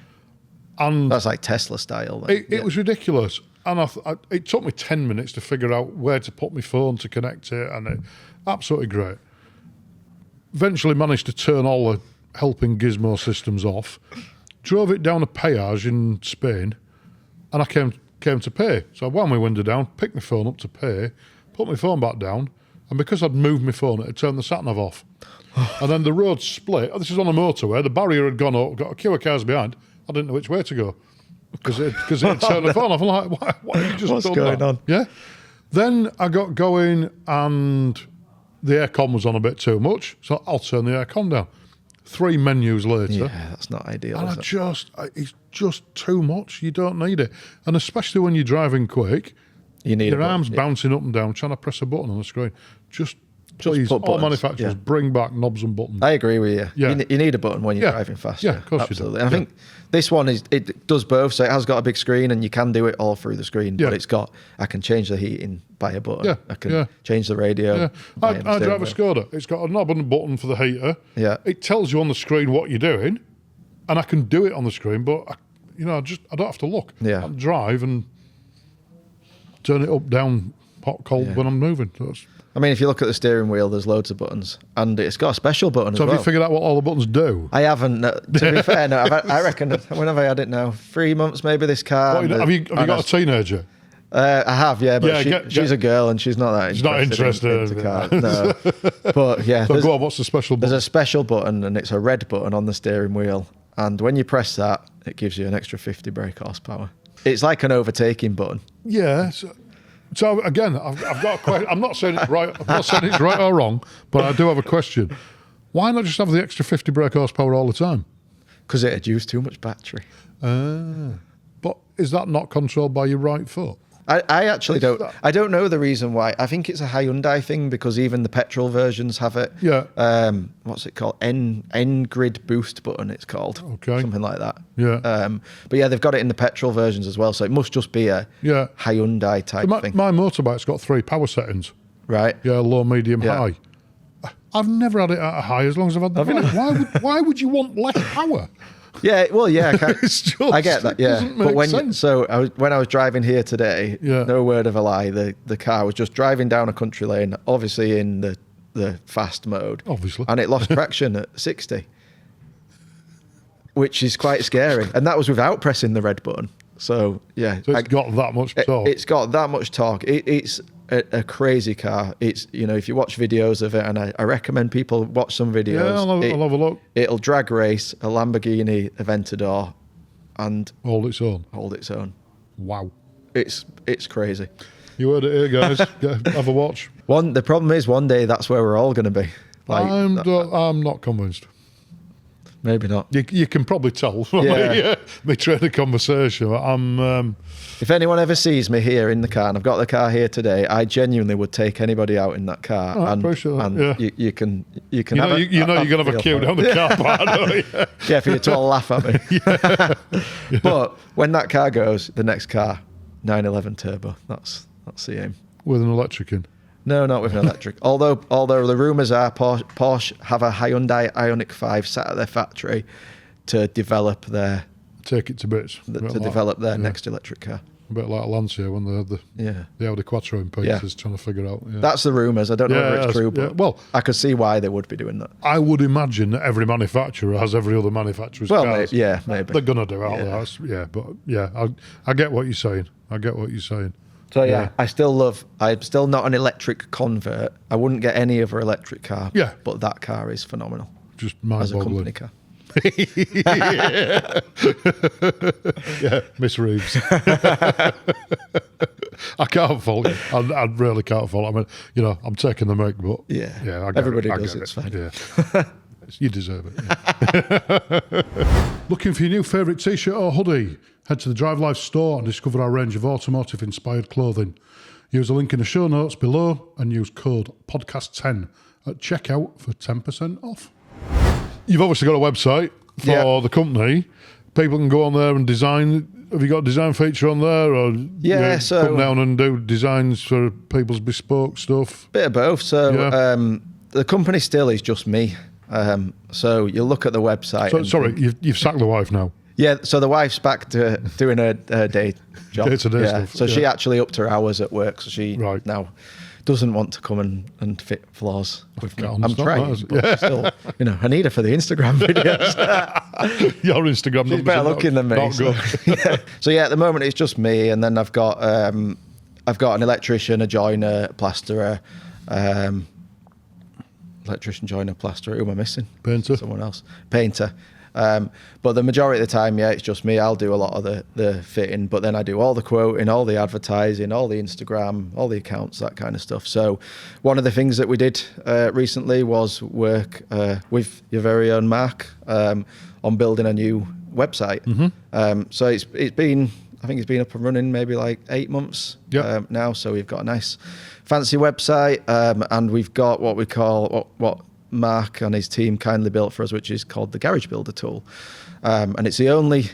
And that's like Tesla style. It was ridiculous. And it took me 10 minutes to figure out where to put my phone to connect it, and absolutely great. Eventually managed to turn all the helping gizmo systems off. Drove it down a péage in Spain, and I came to pay. So I wound my window down, picked my phone up to pay, put my phone back down, and because I'd moved my phone, it had turned the sat-nav off. And then the road split. This is on a motorway. The barrier had gone up, got a queue of cars behind. I didn't know which way to go because it had turned the phone off. I'm like, why have you just What's done going that? on? Yeah. Then I got going and the aircon was on a bit too much, so I'll turn the aircon down. 3 menus later. Yeah, that's not ideal. And it's just too much. You don't need it. And especially when you're driving quick, your arms bouncing up and down, trying to press a button on the screen. Just please, all manufacturers, bring back knobs and buttons. I agree with you. Yeah. You need a button when you're driving fast. Yeah, of course absolutely. you do. And I think this one it does both. So it has got a big screen and you can do it all through the screen. Yeah. But I can change the heating by a button. Yeah. I can change the radio. Yeah. by I drive a Skoda. It's got a knob and a button for the heater. Yeah. It tells you on the screen what you're doing, and I can do it on the screen, but I don't have to look. Yeah. I drive and turn it up, down, hot, cold when I'm moving. I mean, if you look at the steering wheel, there's loads of buttons, and it's got a special button as well. So have you figured out what all the buttons do? I haven't. To be fair, no. I reckon, when have I had it now? 3 months, maybe, this car. Have you got a teenager? I have, yeah, but she's a girl and she's not that She's not interested in cars. No. But yeah, so go on, what's the special button? There's a special button, and it's a red button on the steering wheel, and when you press that, it gives you an extra 50 brake horsepower. It's like an overtaking button. Yeah. So again, I've got a question. I'm not saying it's right. I'm not saying it's right or wrong, but I do have a question. Why not just have the extra 50 brake horsepower all the time? Because it'd use too much battery. But is that not controlled by your right foot? I actually don't. I don't know the reason why. I think it's a Hyundai thing because even the petrol versions have it. Yeah. What's it called? N-grid boost button. It's called. Okay. Something like that. Yeah. But yeah, they've got it in the petrol versions as well. So it must just be a Hyundai type thing. My motorbike's got 3 power settings. Right. Yeah, low, medium, high. I've never had it at a high as long as I've had the bike. Why would you want less power? Yeah, well, yeah, I get that. Yeah, but when I was driving here today, no word of a lie, the car was just driving down a country lane, obviously in the fast mode, and it lost traction at 60, which is quite scary, and that was without pressing the red button. So yeah, so it's got that much torque. It's got that much torque. It's a crazy car. It's, if you watch videos of it, and I recommend people watch some videos. Yeah, I'll have a look. It'll drag race a Lamborghini Aventador and hold its own. Wow. It's crazy. You heard it here, guys. Have a watch. The problem is one day that's where we're all going to be. I'm not convinced. maybe not. You can probably tell from me trying the conversation. If anyone ever sees me here in the car, and I've got the car here today, I genuinely would take anybody out in that car. I appreciate that. And you can you're going to have a queue down the car park, don't you? Yeah, for you to all laugh at me. But when that car goes, the next car, 911 turbo. That's the aim. With an electric in. No, not with an electric. Although the rumours are Porsche have a Hyundai Ioniq 5 sat at their factory to develop their Take it to bits. Develop their next electric car. A bit like Lancia when they had the Audi Quattro in pieces, trying to figure out. Yeah. That's the rumours. I don't know whether it's true, but well, I could see why they would be doing that. I would imagine that every manufacturer has every other manufacturer's cars. Maybe. They're going to do it. But I get what you're saying. So I'm still not an electric convert. I wouldn't get any other electric car. Yeah. But that car is phenomenal. Just as a mind-boggling. company car. Miss Reeves. I can't fault you. I really can't fault. I mean, I'm taking the mic, but everybody does. It's fine. Yeah. You deserve it. Looking for your new favourite t-shirt or hoodie? Head to the Drive Life store and discover our range of automotive-inspired clothing. Use the link in the show notes below and use code podcast10 at checkout for 10% off. You've obviously got a website for the company. People can go on there and design. Have you got a design feature on there? Or so come down and do designs for people's bespoke stuff? Bit of both. So the company still is just me. So you look at the website. So, sorry, you've sacked the wife now. Yeah, so the wife's back to doing her day job. Day-to-day stuff. So she actually upped her hours at work. So she now doesn't want to come and fit floors with me. I'm trying, but still, I need her for the Instagram videos. Your Instagram She's better looking than me. So at the moment it's just me, and then I've got an electrician, a joiner, a plasterer. Electrician, joiner, plasterer. Who am I missing? Painter. Someone else. Painter. But the majority of the time, it's just me. I'll do a lot of the fitting, but then I do all the quoting, all the advertising, all the Instagram, all the accounts, that kind of stuff. So one of the things that we did recently was work with your very own Mark on building a new website. Mm-hmm. So it's been, I think it's been up and running maybe like 8 months now. So we've got a nice fancy website, and we've got what we call what Mark and his team kindly built for us, which is called the Garage Builder tool. And it's the only,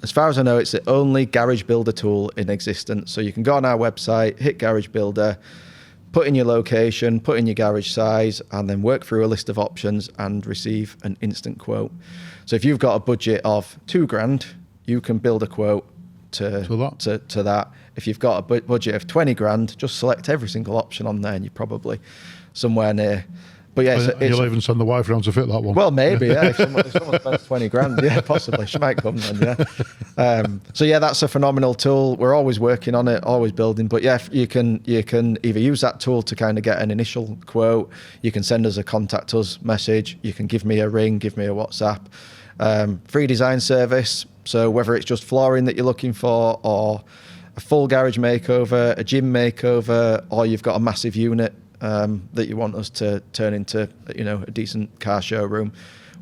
as far as I know, it's the only garage builder tool in existence. So you can go on our website, hit Garage Builder, put in your location, put in your garage size, and then work through a list of options and receive an instant quote. So if you've got a budget of $2,000, you can build a quote to that. If you've got a budget of $20,000, just select every single option on there and you're probably somewhere near. But you'll even send the wife around to fit that one. Well, maybe, If someone spends $20,000, possibly. She might come then, So that's a phenomenal tool. We're always working on it, always building. But you can either use that tool to kind of get an initial quote. You can send us a contact us message. You can give me a ring, give me a WhatsApp. Free design service. So whether it's just flooring that you're looking for, or a full garage makeover, a gym makeover, or you've got a massive unit that you want us to turn into, a decent car showroom,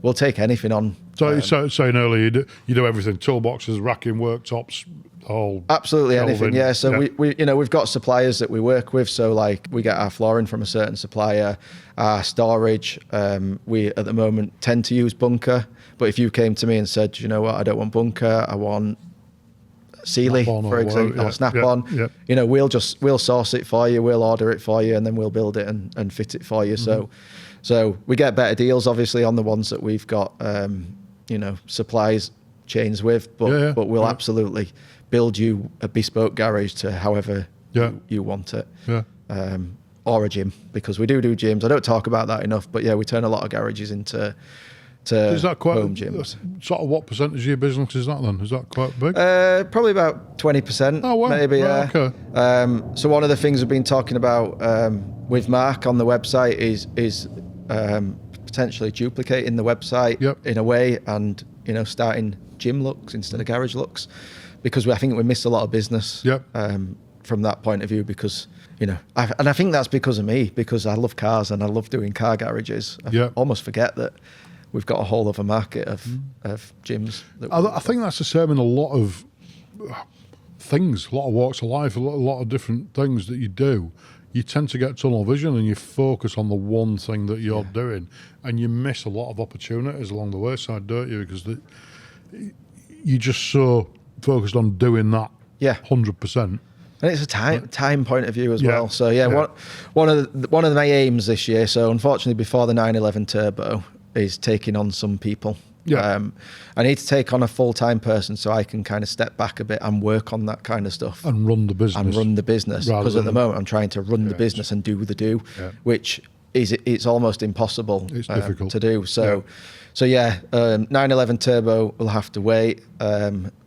we'll take anything on. So saying earlier, you do everything: toolboxes, racking, worktops, all. Absolutely anything. Yeah. So we've got suppliers that we work with. So like we get our flooring from a certain supplier, our storage. We at the moment tend to use bunker, but if you came to me and said, I don't want bunker, I want Sealy, for example, or Snap-on. We'll source it for you, we'll order it for you, and then we'll build it and fit it for you. Mm-hmm. So we get better deals, obviously, on the ones that we've got, supplies chains with, but we'll absolutely build you a bespoke garage to however you want it. Yeah. Or a gym, because we do gyms. I don't talk about that enough, but we turn a lot of garages into is that quite home gyms. Sort of what percentage of your business is that then? Is that quite big? Probably about 20%. Oh, wow. Maybe. Right, okay. So one of the things we've been talking about with Mark on the website is potentially duplicating the website in a way, and starting gym looks instead of garage looks, because I think we miss a lot of business from that point of view, because I think that's because of me, because I love cars and I love doing car garages. I almost forget that we've got a whole other market of gyms. I think that's the same in a lot of things, a lot of walks of life, a lot of different things that you do. You tend to get tunnel vision and you focus on the one thing that you're doing, and you miss a lot of opportunities along the wayside, don't you? Because you're just so focused on doing that 100%. And it's a time point of view as well. So one of my aims this year. So unfortunately, before the 911 Turbo, is taking on some people. I need to take on a full-time person so I can kind of step back a bit and work on that kind of stuff and run the business. Because at the moment I'm trying to run the business and do which it's almost impossible. It's difficult to do. So 911 Turbo will have to wait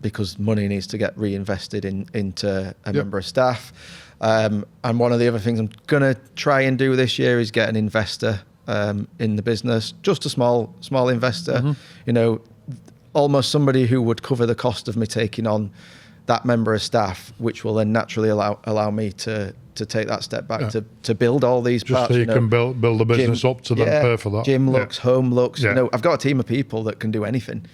because money needs to get reinvested into a member of staff. And one of the other things I'm going to try and do this year is get an investor in the business, just a small investor, almost somebody who would cover the cost of me taking on that member of staff, which will then naturally allow me to take that step back to build all these just parts. So you can build the business up to then pay for that. Gym looks, home looks. I've got a team of people that can do anything.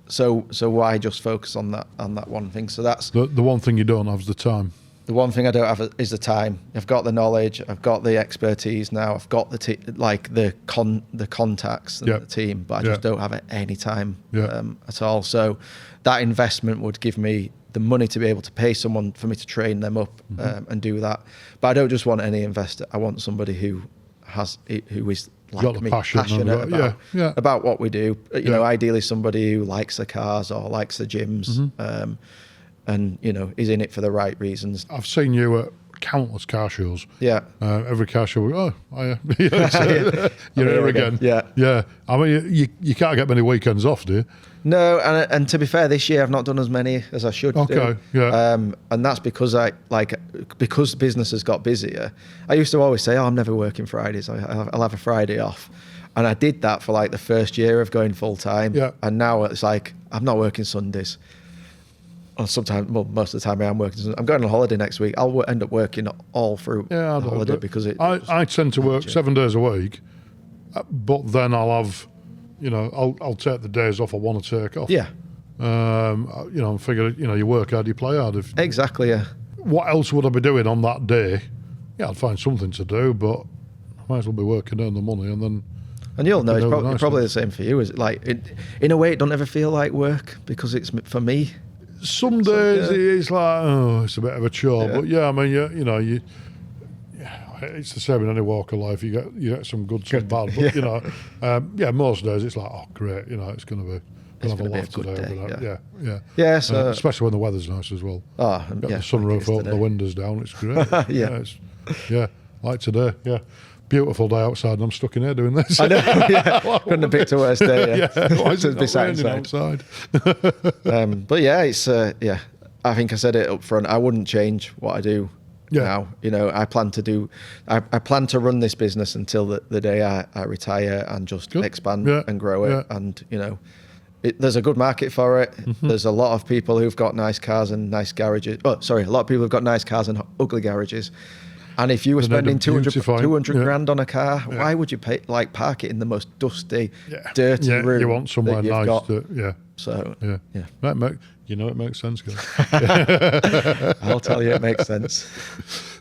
So why just focus on that one thing? So that's the one thing you don't have is the time. The one thing I don't have is the time. I've got the knowledge. I've got the expertise now. I've got the contacts and the team, but I just don't have any time at all. So that investment would give me the money to be able to pay someone for me to train them up and do that. But I don't just want any investor. I want somebody who is like me, passionate about what we do. Ideally somebody who likes the cars or likes the gyms. And is in it for the right reasons. I've seen you at countless car shows. Every car show, you're here again. I mean, you can't get many weekends off, do you? No, and to be fair, this year I've not done as many as I should do. And that's because because business has got busier. I used to always say, I'm never working Fridays. I'll have a Friday off. And I did that for like the first year of going full time. And now it's like, I'm not working Sundays. Or sometimes, most of the time I am working. I'm going on holiday next week. I'll end up working all through the holiday because I tend to work 7 days a week, but then I'll have, I'll take the days off I want to take off. I'm figuring, you work hard, you play hard. Exactly. What else would I be doing on that day? I'd find something to do, but I might as well be working, earn the money, and then. And you'll know it's probably the same for you. Is it like in a way it don't ever feel like work because it's for me. Some days it's like, it's a bit of a chore, but I mean, it's the same in any walk of life. You get some good, some bad, but most days it's like, great, it's going to be. We'll have a lot today. So especially when the weather's nice as well. Got the sunroof open, the windows down. It's great. Like today. Beautiful day outside, and I'm stuck in here doing this. I know. Couldn't have picked a worse day. Why is it not raining outside? But it's I think I said it up front. I wouldn't change what I do now. I plan to run this business until the day I retire and just expand and grow it. And there's a good market for it. There's a lot of people who've got nice cars and nice garages. A lot of people who've got nice cars and ugly garages. And if you were spending 200 grand on a car, why would you park it in the most dusty, dirty room? You want somewhere nice. So it makes sense, guys. I'll tell you, it makes sense.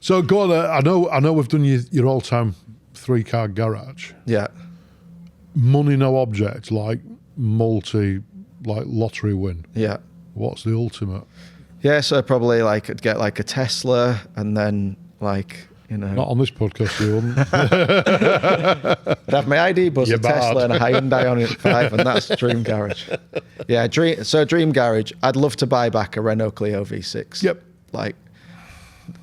So go on. I know we've done your all-time 3-car garage. Money no object, like lottery win. What's the ultimate? So probably I'd get a Tesla and then not on this podcast, you wouldn't. I'd have my ID bus, a Tesla and a Hyundai on it 5, and that's Dream Garage. Dream Garage, I'd love to buy back a Renault Clio V6.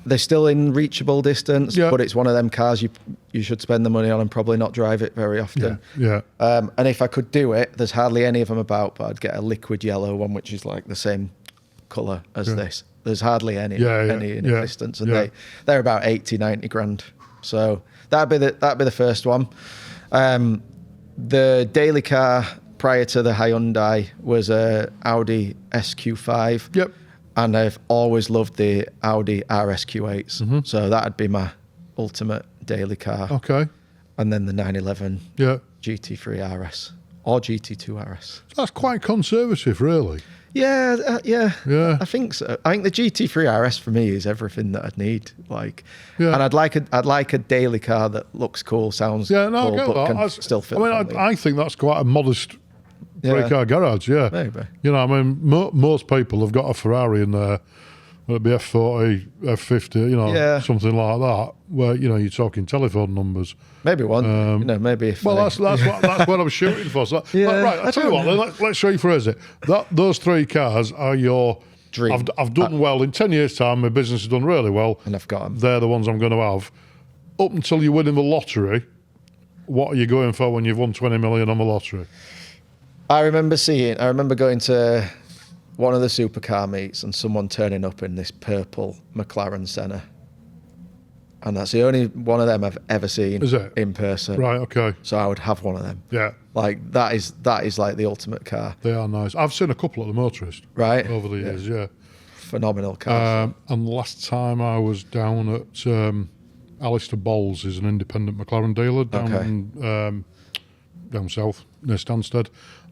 They're still in reachable distance, but it's one of them cars you should spend the money on and probably not drive it very often. And if I could do it, there's hardly any of them about, but I'd get a liquid yellow one, which is like the same colour as this. There's hardly any in existence, and they're about 80, 90 grand. So that'd be the first one. The daily car prior to the Hyundai was a Audi SQ5. And I've always loved the Audi RSQ8s. So that'd be my ultimate daily car. Okay. And then the 911 GT3 RS. or GT2 RS. That's quite conservative, really. Yeah. Yeah. I think so. I think the GT3 RS for me is everything that I'd need. Like, Yeah. and I'd like a daily car that looks cool, sounds Yeah, no, cool, I get but that. can still fit. I think that's quite a modest three car garage. Yeah, Maybe. You know, I mean, most people have got a Ferrari in there. It'd be F40, F50, you know, something like that. Where you're talking telephone numbers. Maybe one. Maybe if. Well, that's what I'm shooting for. So, right, I'll tell you what. Let's rephrase it. Those three cars are your dream. I've done well in 10 years' time. My business has done really well, and I've got them. They're the ones I'm going to have. Up until you win in the lottery, what are you going for when you've won 20 million on the lottery? I remember going to one of the supercar meets and someone turning up in this purple McLaren Senna. And that's the only one of them I've ever seen in person. Right, okay. So I would have one of them. Yeah. Like, that is like the ultimate car. They are nice. I've seen a couple at the Motorist. Right. Over the years, yeah. Phenomenal cars. And the last time I was down at Alistair Bowles, is an independent McLaren dealer down south, near Stansted.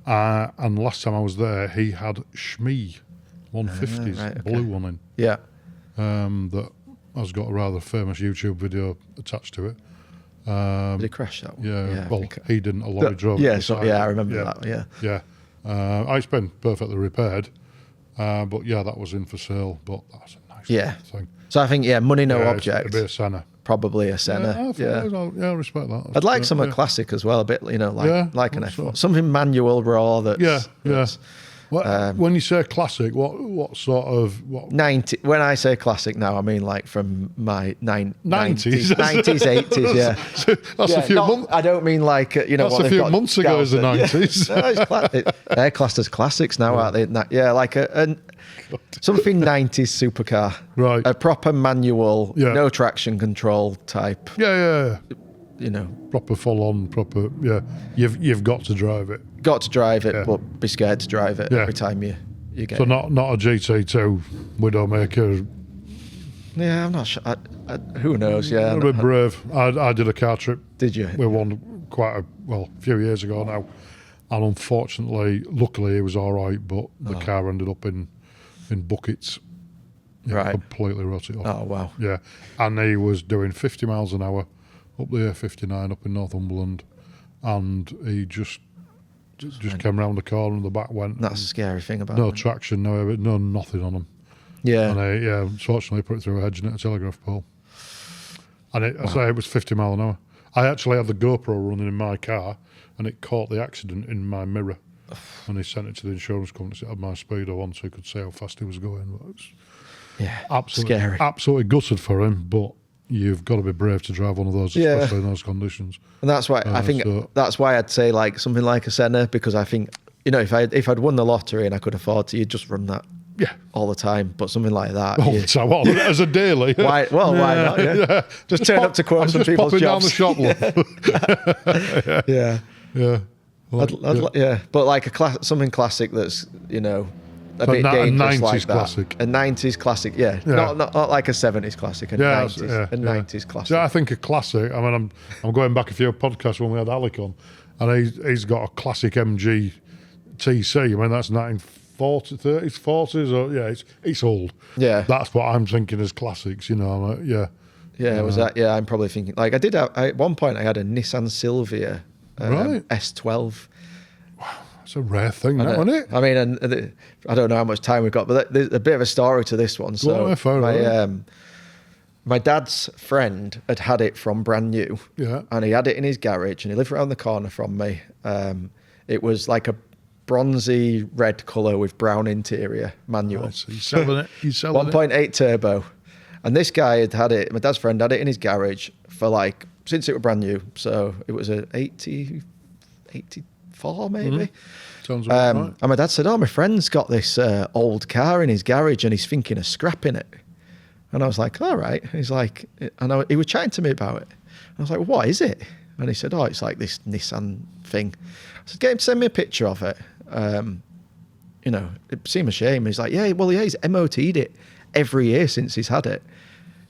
And last time I was there, he had Shmee 150s, blue one in. Yeah. That has got a rather famous YouTube video attached to it. Did he crash that one? Yeah. Well, he didn't. A lorry drove. Yeah. I remember that. Yeah. Yeah. It's been perfectly repaired, but yeah, that was in for sale. But that's a nice thing. So I think money no object. It'd be a Senna. Probably a Senna. I respect that. I'd like something classic as well, a bit, like an F4. Something manual raw that's... When you say classic, what sort of... 90. When I say classic now, I mean like from my 90s, 80s, yeah. That's a few months... I don't mean like, That's a few months ago as the 90s. They're classed as classics now, aren't they? Yeah, like something 90s supercar. Right. A proper manual, no traction control type. Yeah. Proper full-on, you've got to drive it. Got to drive it, but be scared to drive it every time you get So not a GT2 Widowmaker. Yeah, I'm not sure. Who knows? Yeah, A bit brave. I did a car trip. Did you? We won a few years ago now. And unfortunately, luckily it was all right, but the car ended up in buckets. Right. Completely wrote it off. Oh, wow. Yeah. And he was doing 50 miles an hour up the A59 up in Northumberland, and he just came round the corner and the back went. That's a scary thing about no traction, no nothing on him. Yeah. And unfortunately put it through a hedge and hit a telegraph pole. And I say it was 50 mile an hour. I actually had the GoPro running in my car, and it caught the accident in my mirror. And he sent it to the insurance company that had my speedo on so he could see how fast he was going. But it was absolutely scary. Absolutely gutted for him, but you've got to be brave to drive one of those, especially in those conditions. And that's why I think that's why I'd say like something like a Senna, because I think if I'd won the lottery and I could afford to, you'd just run that all the time. But something like that, as a daily. Why not? Yeah. Just turn up to quote some people's jobs. Down the shop. Yeah. Yeah. But like something classic that's a bit dangerous, 90s like that. classic. A 90s classic, not like a 70s classic, a 90s classic. So I think a classic. I mean, I'm going back a few podcasts when we had Alec on, and he's got a classic MG TC. I mean, that's 1940s, 30s, 40s, or it's old. Yeah, that's what I'm thinking as classics. Was that? Yeah, I'm probably thinking like I did. At one point, I had a Nissan Silvia S12. It's a rare thing, isn't it? I mean, I don't know how much time we've got, but there's a bit of a story to this one. So my dad's friend had it from brand new, and he had it in his garage, and he lived around the corner from me. It was like a bronzy red colour with brown interior, manual. So he's selling it. 1.8 turbo, and this guy had it. My dad's friend had it in his garage for since it was brand new. So it was an 84 maybe. Sounds right. And my dad said, my friend's got this old car in his garage and he's thinking of scrapping it. And I was like, all right. He's like, he was chatting to me about it. I was like, what is it? And he said, it's like this Nissan thing. I said, get him to send me a picture of it. It seemed a shame. He's like, he's MOT'd it every year since he's had it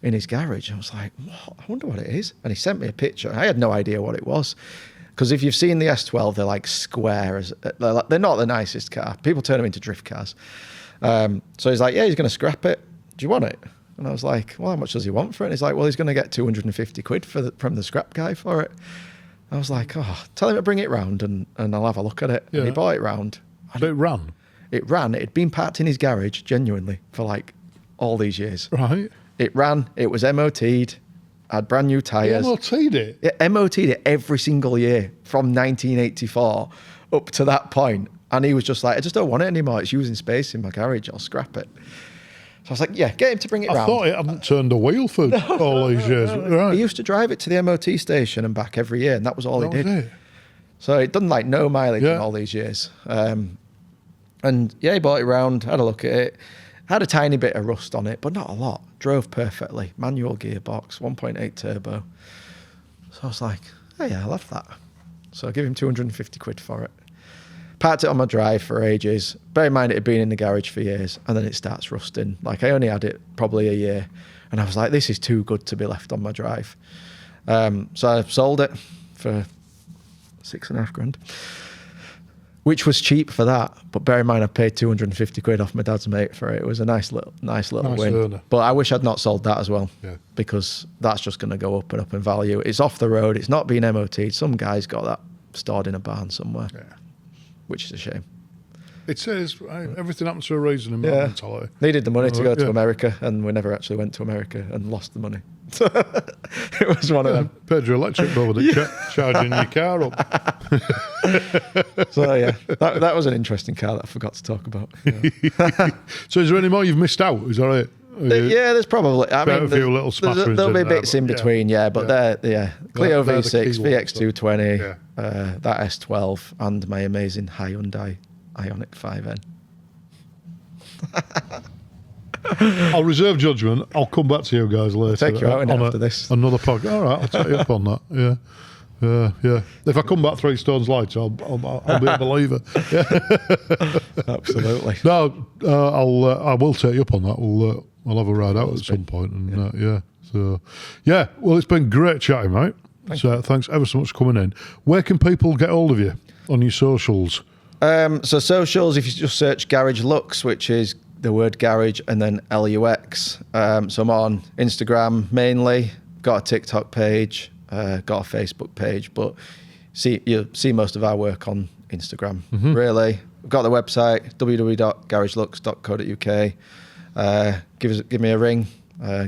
in his garage. I was like, what? I wonder what it is. And he sent me a picture. I had no idea what it was. Because if you've seen the S12, they're like square. They're not the nicest car. People turn them into drift cars. So he's like, yeah, he's going to scrap it. Do you want it? And I was like, well, how much does he want for it? And he's like, well, he's going to get 250 quid from the scrap guy for it. I was like, oh, tell him to bring it round and I'll have a look at it. Yeah. And he bought it round. But it ran? It ran. It had been parked in his garage, genuinely, for like all these years. Right. It ran. It was MOT'd. Had brand new tyres. MOT'd it? It MOT'd it every single year from 1984 up to that point. And he was just like, I just don't want it anymore. It's using space in my garage. I'll scrap it. So I was like, yeah, get him to bring it round. I thought it hadn't turned a wheel for all these years. Right. He used to drive it to the MOT station and back every year, and that was all he did. It. So it done like no mileage in all these years. And yeah, he bought it round, had a look at it. Had a tiny bit of rust on it, but not a lot. Drove perfectly. Manual gearbox, 1.8 turbo. So I was like, oh yeah, I'll have that. So I give him 250 quid for it. Parked it on my drive for ages. Bear in mind it had been in the garage for years, and then it starts rusting. Like I only had it probably a year, and I was like, this is too good to be left on my drive. So I sold it for 6.5 grand, which was cheap for that. But bear in mind I paid 250 quid off my dad's mate for it. It was a nice little win. Earner. But I wish I'd not sold that as well, yeah, because that's just going to go up and up in value. It's off the road. It's not being MOT'd. Some guy's got that stored in a barn somewhere. Yeah. Which is a shame. It says everything happens for a reason in my mentality. Needed the money to go to America, and we never actually went to America and lost the money. It was one of them. Paid your electric bill with it, charging your car up. So yeah, that was an interesting car that I forgot to talk about. Yeah. So is there any more you've missed out? Is that it? Yeah, there's probably. I mean, a few little spatterings there'll be in there, bits in between, but they're Clio They're V6, the key ones, VX220, that S12, and my amazing Hyundai Ioniq 5N. I'll reserve judgment. I'll come back to you guys later. Take you out after this. Another podcast. All right, I'll take you up on that. Yeah. Yeah. If I come back 3 stones light, I'll be a believer. Absolutely. No, I will take you up on that. We'll have a ride out at some point, and So, yeah. Well, it's been great chatting, mate. Thanks ever so much for coming in. Where can people get hold of you on your socials? So socials, if you just search GarageLux, which is the word garage and then LUX. So I'm on Instagram mainly. Got a TikTok page. Got a Facebook page, but you'll see most of our work on Instagram, really. We've got the website, www.garagelux.co.uk. Give me a ring,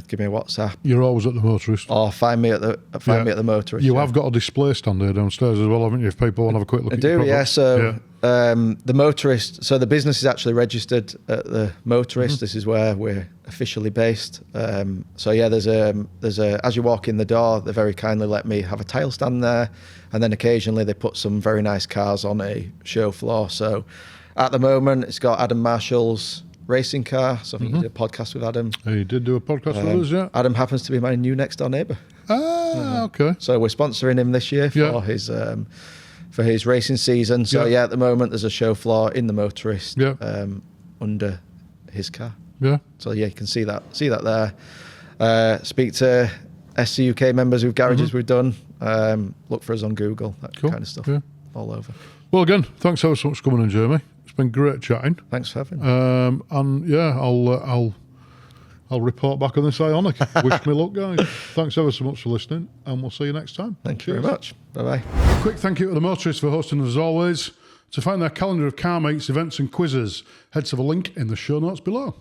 give me a WhatsApp. You're always at the Motorist. Or find me at the Motorist. You have got a display stand there downstairs as well, haven't you, if people want to have a quick look at your product? Yeah. So the Motorist, so the business is actually registered at the Motorist. This is where we're officially based. So yeah, there's a as you walk in the door, they very kindly let me have a tile stand there, and then occasionally they put some very nice cars on a show floor. So at the moment, it's got Adam Marshall's racing car. So I think you did a podcast with Adam. He did do a podcast with us, yeah. Adam happens to be my new next door neighbour. Okay. So we're sponsoring him this year for his racing season. So at the moment there's a show floor in the Motorist under his car. Yeah. So you can see that there. Speak to SC UK members with garages we've done. Look for us on Google, that kind of stuff. Yeah. All over. Well, again, thanks so much for coming in, Jamie. It's been great chatting. Thanks for having me. And yeah, I'll report back on this Ioniq. Wish me luck, guys. Thanks ever so much for listening, and we'll see you next time. Thank you very much. Bye-bye. Quick thank you to the Motorist for hosting us as always. To find their calendar of car meets, events and quizzes, head to the link in the show notes below.